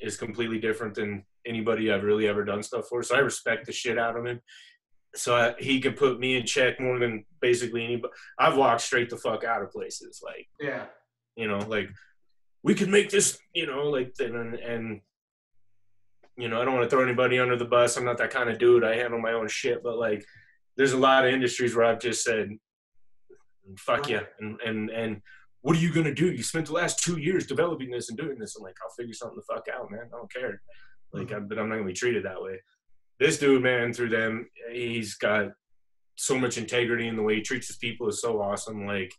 is completely different than anybody I've really ever done stuff for. So I respect the shit out of him. So he can put me in check more than basically anybody. I've walked straight the fuck out of places, like, Yeah. Like, we could make this, like, and I don't want to throw anybody under the bus. I'm not that kind of dude. I handle my own shit. But like, there's a lot of industries where I've just said, fuck you. And what are you going to do? You spent the last 2 years developing this and doing this. I'm like, I'll figure something the fuck out, man. I don't care. Like, but I'm not going to be treated that way. This dude, man, through them, he's got so much integrity, and the way he treats his people is so awesome. Like,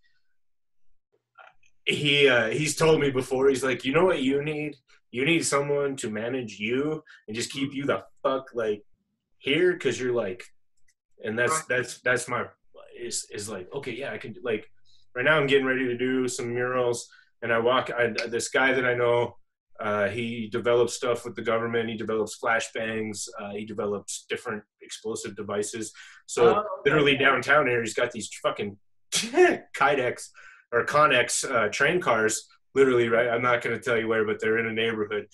he's told me before, he's like, you know what you need? You need someone to manage you and just keep you the fuck, like, here, because you're like, and that's my, is like, okay, yeah, I can, like, right now I'm getting ready to do some murals, and this guy that I know, he develops stuff with the government. He develops flashbangs. He develops different explosive devices. So literally downtown here, he's got these fucking Kydex or Connex train cars. Literally, right? I'm not going to tell you where, but they're in a neighborhood,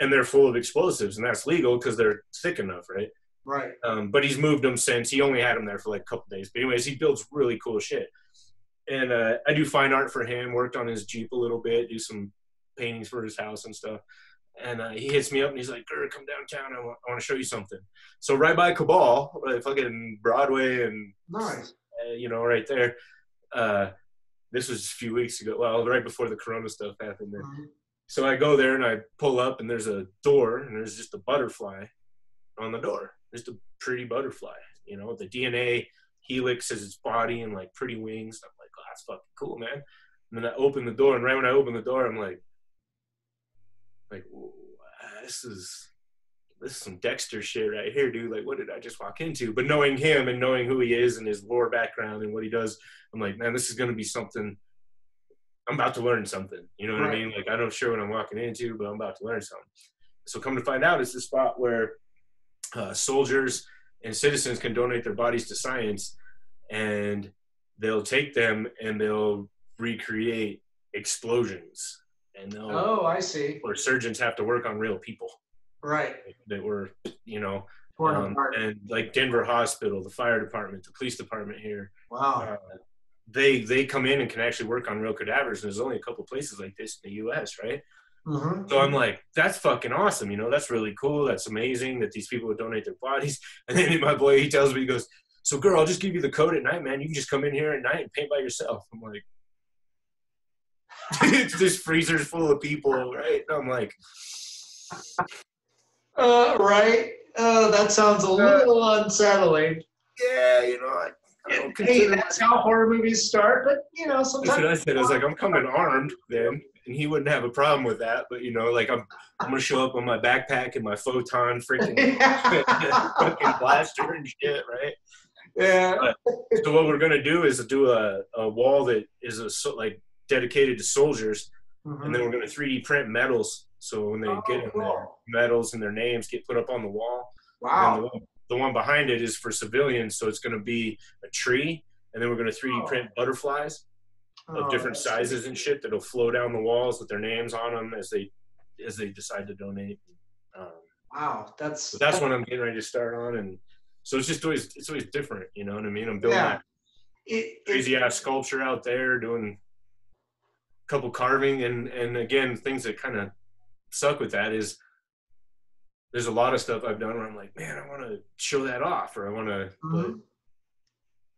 and they're full of explosives, and that's legal because they're thick enough, right? Right. But he's moved them since. He only had them there for like a couple days. But anyways, he builds really cool shit. And I do fine art for him. Worked on his Jeep a little bit. Do some paintings for his house and stuff. And he hits me up and he's like, "Girl, come downtown. I want to show you something." So right by Cabal, fucking Broadway and nice, right there. This was a few weeks ago. Well, right before the Corona stuff happened. There. Mm-hmm. So I go there and I pull up and there's a door and there's just a butterfly on the door. Just a pretty butterfly. The DNA helix is its body and like pretty wings. I'm like, oh, that's fucking cool, man. And then I open the door, and right when I open the door, I'm like, this is some Dexter shit right here, dude. Like, what did I just walk into? But knowing him and knowing who he is and his lore background and what he does, I'm like, man, this is going to be something. I'm about to learn something. You know what I mean? Like, I'm not sure what I'm walking into, but I'm about to learn something. So come to find out, it's the spot where soldiers and citizens can donate their bodies to science, and they'll take them and they'll recreate explosions. And I see. Where surgeons have to work on real people. Right. That were, and like Denver Hospital, the fire department, the police department here. Wow. They come in and can actually work on real cadavers. And there's only a couple places like this in the U.S., right? Mm-hmm. So I'm like, that's fucking awesome. That's really cool. That's amazing that these people would donate their bodies. And then my boy, he tells me, he goes, "So girl, I'll just give you the code at night, man. You can just come in here at night and paint by yourself." I'm like, it's just freezers full of people, right? And I'm like, right. That sounds a little unsettling. Yeah, hey, that's how horror movies start, but sometimes. That's what I said. I was like, I'm coming armed then, and he wouldn't have a problem with that. But like I'm gonna show up on my backpack and my photon freaking fucking blaster and shit, right? Yeah. So what we're gonna do is do a wall that is dedicated to soldiers, mm-hmm. and then we're gonna 3D print medals. So when they get in there, medals and their names get put up on the wall. Wow. The one behind it is for civilians, so it's going to be a tree, and then we're going to 3D print butterflies of different sizes and shit that'll flow down the walls with their names on them as they decide to donate. Wow, that's what I'm getting ready to start on, and so it's always different. You know what I mean? I'm building that crazy ass sculpture out there, doing a couple carving, and again, things that kind of suck with that is. There's a lot of stuff I've done where I'm like, man, I want to show that off, or I want to, mm-hmm. but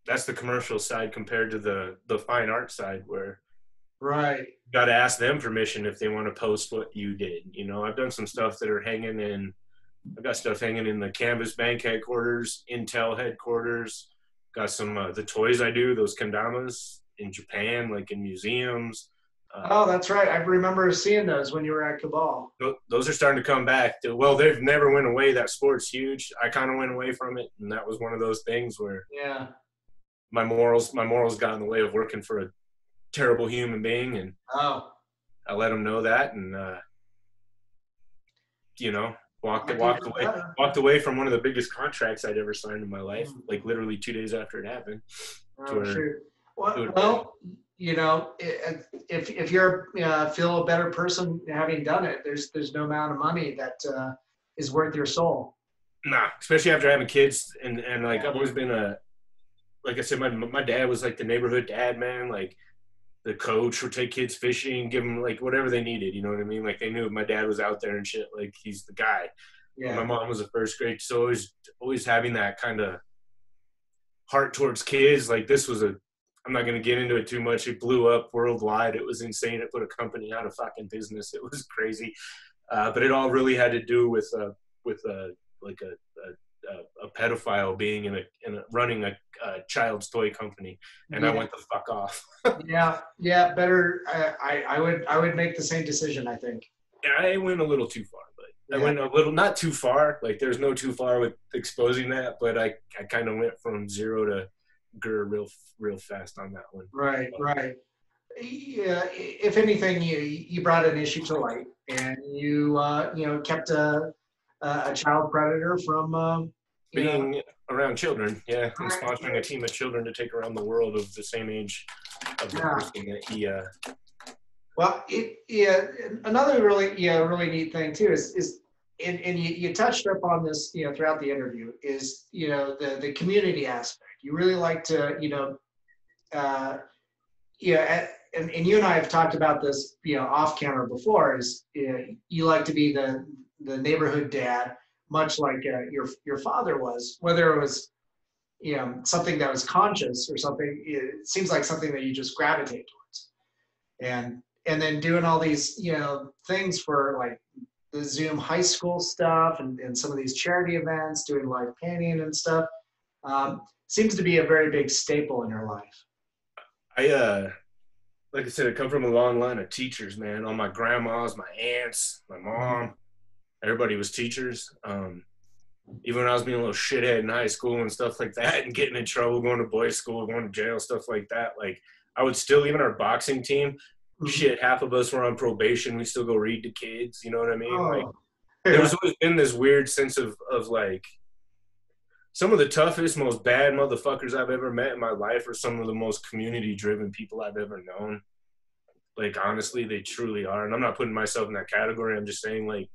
that's the commercial side compared to the fine art side where you got to ask them permission if they want to post what you did. I've done some stuff that are I've got stuff hanging in the Canvas Bank headquarters, Intel headquarters, got some, the toys I do, those kendamas in Japan, like in museums. That's right. I remember seeing those when you were at Cabal. Those are starting to come back. Well, they've never went away. That sport's huge. I kind of went away from it, and that was one of those things where my morals got in the way of working for a terrible human being, and Oh, I let them know that, and you know, walked I think walked it's away better. walked away from one of the biggest contracts I'd ever signed in my life, Mm. like literally 2 days after it happened. To Oh, where shoot. it would, Well, you know, if you're feel a better person having done it, there's no amount of money that is worth your soul. nah, especially after having kids, and like Yeah. I've always been like I said, my dad was like the neighborhood dad, man. Like the coach would take kids fishing, give them like whatever they needed. You know what I mean? Like they knew my dad was out there and shit. Like he's the guy. And my Yeah. mom was a first grade, so always having that kind of heart towards kids. Like this was I'm not gonna get into it too much. It blew up worldwide. It was insane. It put a company out of fucking business. It was crazy. But it all really had to do with like a pedophile being in a running a child's toy company, and I Yeah. went the fuck off. Yeah. Yeah. Better. I would make the same decision, I think. Yeah, I went a little too far, but I Yeah. went a little not too far. Like there's no too far with exposing that, but I kind of went from zero to GIR real fast on that one. Right. Right. Yeah. If anything, you brought an issue to light, and you kept a child predator from you know. Being around children, yeah, and Right. sponsoring a team of children to take around the world of the same age of the Yeah. person that he. Well, another really neat thing too is and you touched up on this throughout the interview is the community aspect. You really like to uh, and you and I have talked about this off camera before is you like to be the neighborhood dad, much like your father was, whether it was something that was conscious or something. It seems like something that you just gravitate towards. And then doing all these things for like the Zoom high school stuff and some of these charity events, doing live painting and stuff, seems to be a very big staple in your life. I like I said, I come from a long line of teachers, man. All my grandmas, my aunts, my mom, everybody was teachers. Even when I was being a little shithead in high school and stuff like that, and getting in trouble, going to boys' school, going to jail, stuff like that, like I would still, even our boxing team, shit, half of us were on probation. We still go read to kids. You know what I mean? Oh, Like yeah. there was always been this weird sense of like some of the toughest, most bad motherfuckers I've ever met in my life are some of the most community-driven people I've ever known. Like honestly, they truly are. And I'm not putting myself in that category. I'm just saying, like,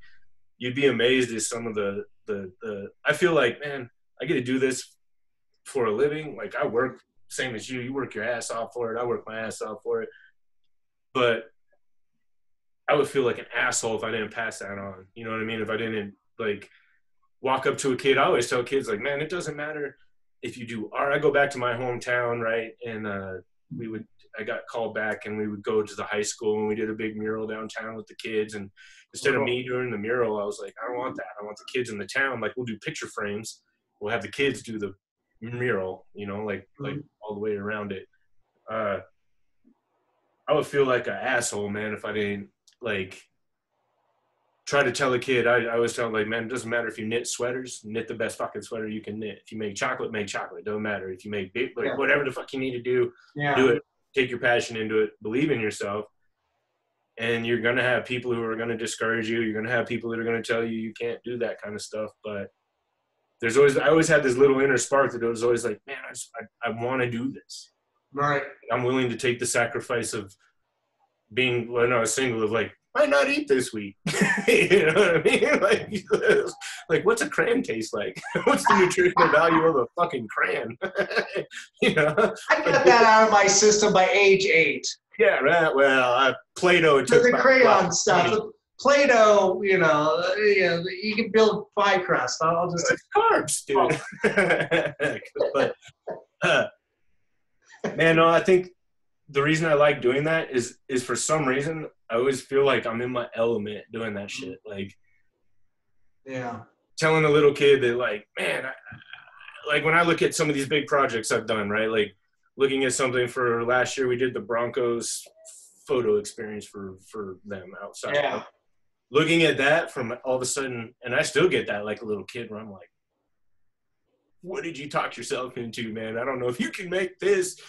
you'd be amazed at some of the I feel like, man, I get to do this for a living. Like I work same as you. You work your ass off for it. I work my ass off for it. But I would feel like an asshole if I didn't pass that on. You know what I mean? If I didn't like walk up to a kid. I always tell kids like, man, it doesn't matter if you do art. I go back to my hometown, right? And I got called back and we would go to the high school and we did a big mural downtown with the kids. And instead of me doing the mural, I was like, I don't want that. I want the kids in the town. Like we'll do picture frames. We'll have the kids do the mural, like all the way around it. I would feel like an asshole, man, if I didn't like try to tell a kid. I always tell them, like, man, it doesn't matter if you knit sweaters, knit the best fucking sweater you can knit. If you make chocolate, make chocolate. It doesn't matter. If you make big, like, whatever the fuck you need to do, do it. Take your passion into it. Believe in yourself. And you're going to have people who are going to discourage you. You're going to have people that are going to tell you you can't do that kind of stuff. But I always had this little inner spark that was always like, man, I want to do this. Right. I'm willing to take the sacrifice of being, when I was single, of like, might not eat this week. You know what I mean? Like what's a crayon taste like? What's the nutritional value of a fucking crayon? I got that out of my system by age 8. Yeah, right. Well, Play-Doh took the crayon stuff. Play-Doh, you can build pie crust. I'll just carbs, dude. But man, no, I think the reason I like doing that is for some reason I always feel like I'm in my element doing that shit. Like, telling a little kid that, like, man, like when I look at some of these big projects I've done, right? Like looking at something for last year, we did the Broncos photo experience for them outside. Yeah. Like, looking at that from all of a sudden, and I still get that like a little kid where I'm like, what did you talk yourself into, man? I don't know if you can make this.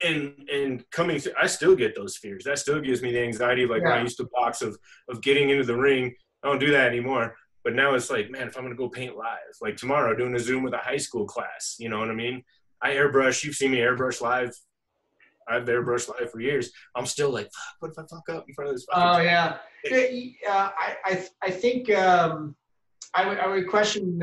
And coming through, I still get those fears. That still gives me the anxiety of like when I used to box of getting into the ring. I don't do that anymore. But now it's like, man, if I'm going to go paint live, like tomorrow doing a Zoom with a high school class, you know what I mean? I airbrush. You've seen me airbrush live. I've airbrushed live for years. I'm still like, fuck, what if I fuck up in front of this fucking I think I would question,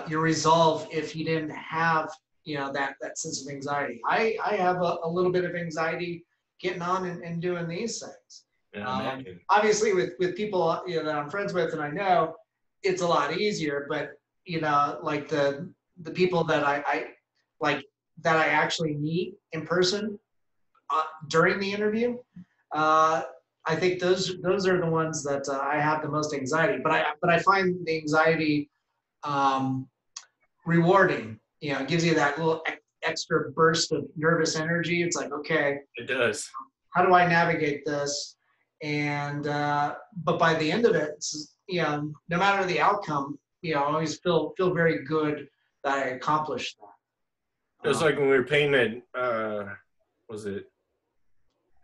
your resolve if you didn't have, that sense of anxiety. I have a little bit of anxiety getting on and doing these things. Yeah, obviously with people, that I'm friends with and I know, it's a lot easier, but, like the people that I that I actually meet in person during the interview, I think those are the ones that I have the most anxiety. But I find the anxiety rewarding. It gives you that little extra burst of nervous energy. It's like, okay, it does. How do I navigate this? And but by the end of it, it's, no matter the outcome, I always feel very good that I accomplished that. It's like when we were painting at, was it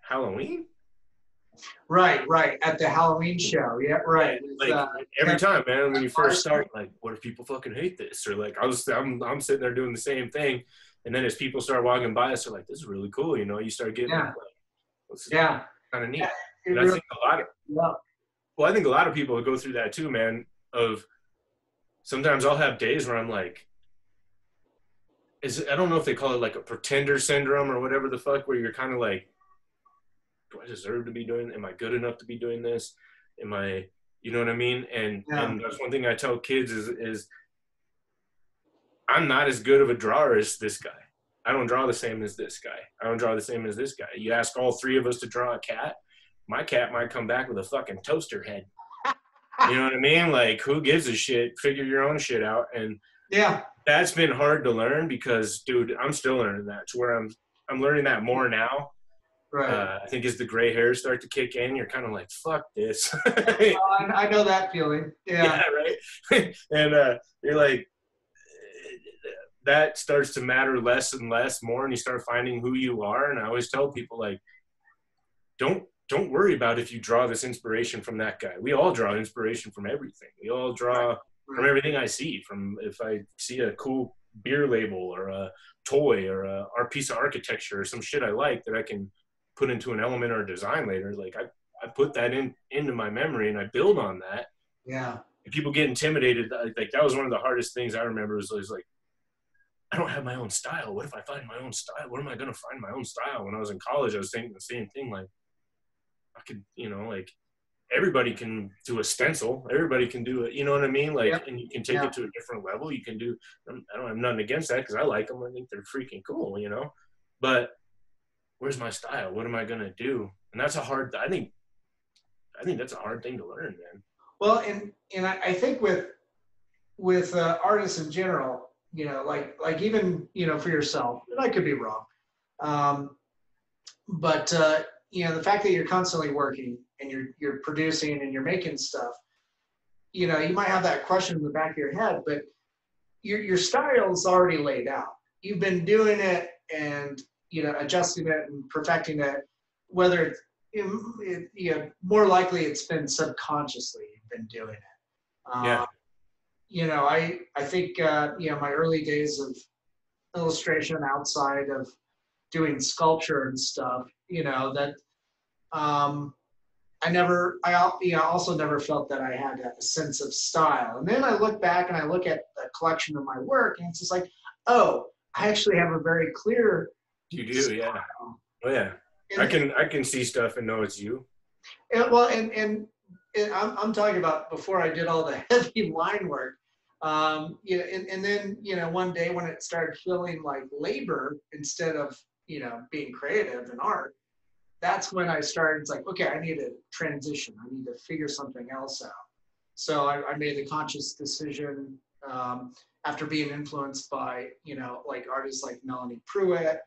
Halloween? Right, at the Halloween show. Yeah, right. Like every time, man, when you first start, like, what if people fucking hate this? Or like, I'm sitting there doing the same thing, and then as people start walking by us, they're like, this is really cool. You start getting like, kind of neat. And I think I think a lot of people go through that too, man. Of sometimes I'll have days where I'm like, I don't know if they call it like a pretender syndrome or whatever the fuck, where you're kind of like, do I deserve to be doing? Am I good enough to be doing this? Am I, you know what I mean? And that's one thing I tell kids is I'm not as good of a drawer as this guy. I don't draw the same as this guy. I don't draw the same as this guy. You ask all three of us to draw a cat, my cat might come back with a fucking toaster head. You know what I mean? Like, who gives a shit? Figure your own shit out. And that's been hard to learn because, dude, I'm still learning that. To where I'm learning that more now. Right. I think as the gray hairs start to kick in, you're kind of like, fuck this. I know that feeling. Yeah, right. And you're like, that starts to matter less and less more, and you start finding who you are. And I always tell people, like, don't worry about if you draw this inspiration from that guy. We all draw inspiration from everything. We all draw from everything I see. From if I see a cool beer label or a toy or a piece of architecture or some shit I like that I can put into an element or a design later, like I put that into my memory and I build on that. Yeah. And people get intimidated. Like that was one of the hardest things I remember was like, I don't have my own style. What if I find my own style? Where am I going to find my own style? When I was in college, I was thinking the same thing. Like I could, like everybody can do a stencil. Everybody can do it. You know what I mean? Like, and you can take it to a different level. You can do, I don't have nothing against that because I like them. I think they're freaking cool, but where's my style? What am I going to do? And that's I think that's a hard thing to learn, man. Well, and I think with artists in general, like even, for yourself, and I could be wrong. But the fact that you're constantly working and you're producing and you're making stuff, you might have that question in the back of your head, but your style is already laid out. You've been doing it and, adjusting it and perfecting it, whether it's, more likely it's been subconsciously you've been doing it. I think, my early days of illustration outside of doing sculpture and stuff, that I also never felt that I had a sense of style. And then I look back and I look at the collection of my work and it's just like, oh, I actually have a very clear You do, style. Yeah. Oh yeah. And I can see stuff and know it's you. And I'm talking about before I did all the heavy line work. And then, one day when it started feeling like labor instead of, being creative and art, that's when I started, it's like, okay, I need to transition. I need to figure something else out. So I made the conscious decision after being influenced by, like artists like Melanie Pruitt,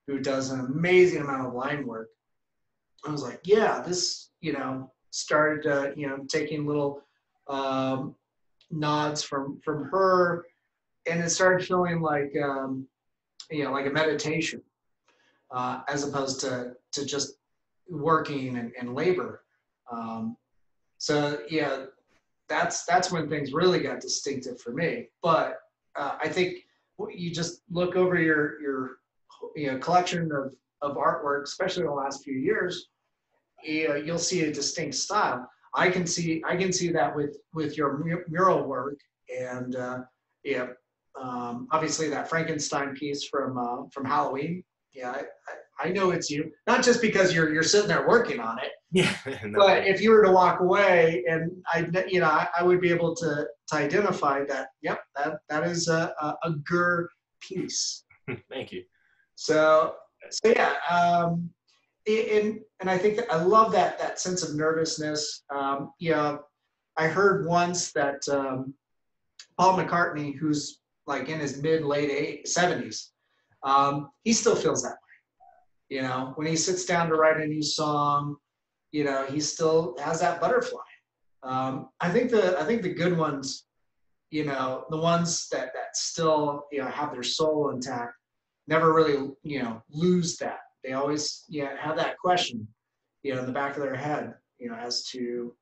who does an amazing amount of line work. I was like, yeah, this, started, taking little nods from her, and it started feeling like like a meditation, as opposed to just working and labor. Um, so yeah, that's when things really got distinctive for me. But I think you just look over your collection of artwork, especially in the last few years, you'll see a distinct style. I can see that with your mural work, and obviously that Frankenstein piece from Halloween. Yeah, I know it's you. Not just because you're sitting there working on it. Yeah. No. But if you were to walk away, and I would be able to identify that. Yep, that is a Gurr piece. Thank you. So yeah, and I think that I love that sense of nervousness. I heard once that Paul McCartney, who's like in his late 70s, he still feels that way. When he sits down to write a new song, he still has that butterfly. I think the good ones, the ones that still have their soul intact, never really lose that. They always have that question in the back of their head, as to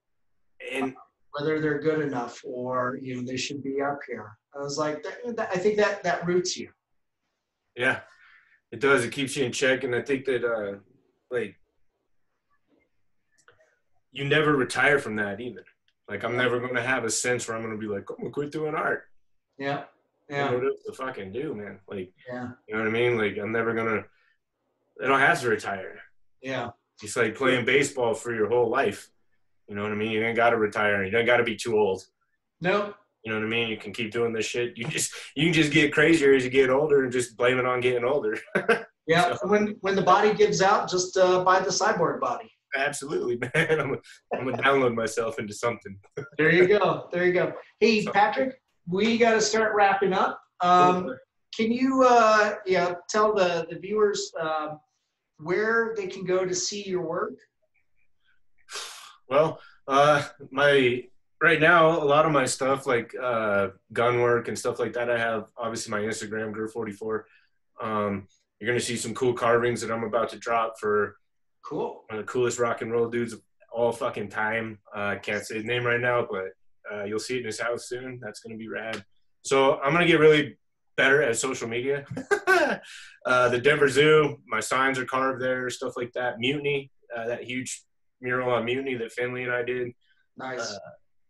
whether they're good enough, or they should be up here. I was like, I think that roots you. Yeah, it does. It keeps you in check, and I think that like you never retire from that either. Like I'm never going to have a sense where I'm going to be like, I'm going to quit doing art. Yeah. Yeah. I don't know what else to fucking do, man. Like, yeah. You know what I mean? Like I'm never going to, I don't have to retire. Yeah. It's like playing baseball for your whole life. You know what I mean? You ain't got to retire. You don't got to be too old. No. You know what I mean? You can keep doing this shit. You can just get crazier as you get older and just blame it on getting older. Yeah. So, when the body gives out, just buy the cyborg body. Absolutely, man. I'm gonna download myself into something. There you go. Hey, Patrick, we got to start wrapping up. Can you tell the viewers where they can go to see your work? Well, right now, a lot of my stuff, like gun work and stuff like that, I have obviously my Instagram, Gurr44. You're gonna see some cool carvings that I'm about to drop for cool. One of the coolest rock and roll dudes of all fucking time. I can't say his name right now, but you'll see it in his house soon. That's gonna be rad. So I'm gonna get really better at social media. The Denver Zoo, my signs are carved there, stuff like that. Mutiny, that huge mural on Mutiny that Finley and I did. Nice.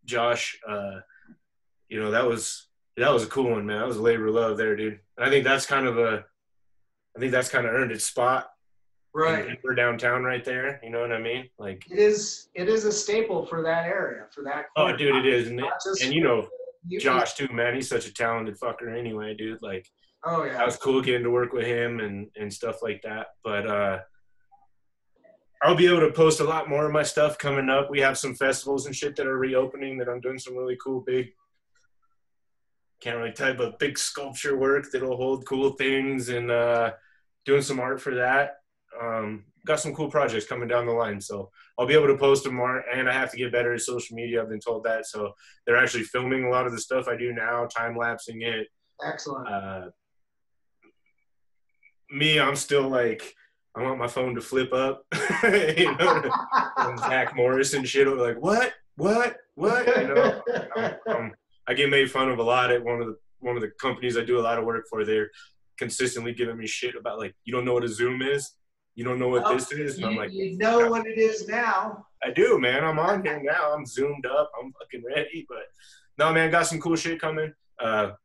Josh, that was a cool one, man. That was a labor of love there, dude. And I think that's kind of earned its spot. Right. We're downtown right there. You know what I mean? Like it is a staple for that area, for that corner. Oh, dude, it is. And Josh too, man. He's such a talented fucker anyway, dude. Like, oh yeah. That was cool getting to work with him and stuff like that. But I'll be able to post a lot more of my stuff coming up. We have some festivals and shit that are reopening that I'm doing some really cool can't really type of big sculpture work that'll hold cool things, and doing some art for that. Got some cool projects coming down the line, so I'll be able to post them more, and I have to get better at social media. I've been told that, so they're actually filming a lot of the stuff I do now, time-lapsing it. Excellent. I'm still like, I want my phone to flip up, and Zach Morris and shit, like, what? I get made fun of a lot at one of the companies I do a lot of work for. They're consistently giving me shit about, like, you don't know what a Zoom is? You don't know what this is? And I'm like, you know what it is now. I do, man. I'm on here now. I'm zoomed up. I'm fucking ready. But no, man, got some cool shit coming. Man,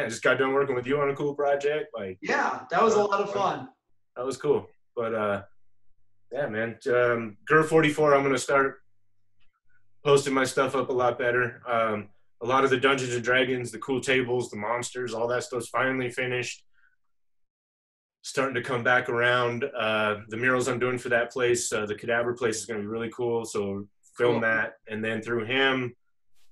just got done working with you on a cool project. Like, yeah, that was a lot of fun. That was cool. But yeah, man. Gurr44, I'm gonna start posting my stuff up a lot better. A lot of the Dungeons and Dragons, the cool tables, the monsters, all that stuff's finally finished. Starting to come back around. The murals I'm doing for that place, the Cadaver place, is going to be really cool. So film that. And then through him,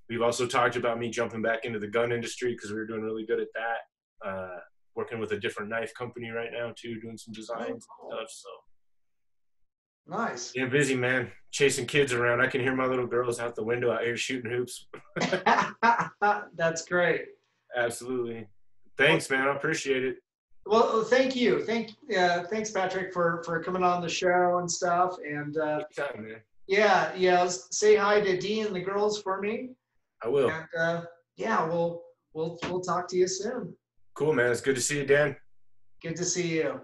we've also talked about me jumping back into the gun industry, because we were doing really good at that. Working with a different knife company right now too, doing some designs and stuff. So Nice. Yeah, busy, man. Chasing kids around. I can hear my little girls out the window out here shooting hoops. That's great. Absolutely. Well, Thanks, man. I appreciate it. well, thank you. Thanks, Patrick, for coming on the show and stuff. And Anytime, man. yeah. Say hi to Dee and the girls for me. I will. And yeah, we'll talk to you soon. Cool, man. It's good to see you, Dan. Good to see you.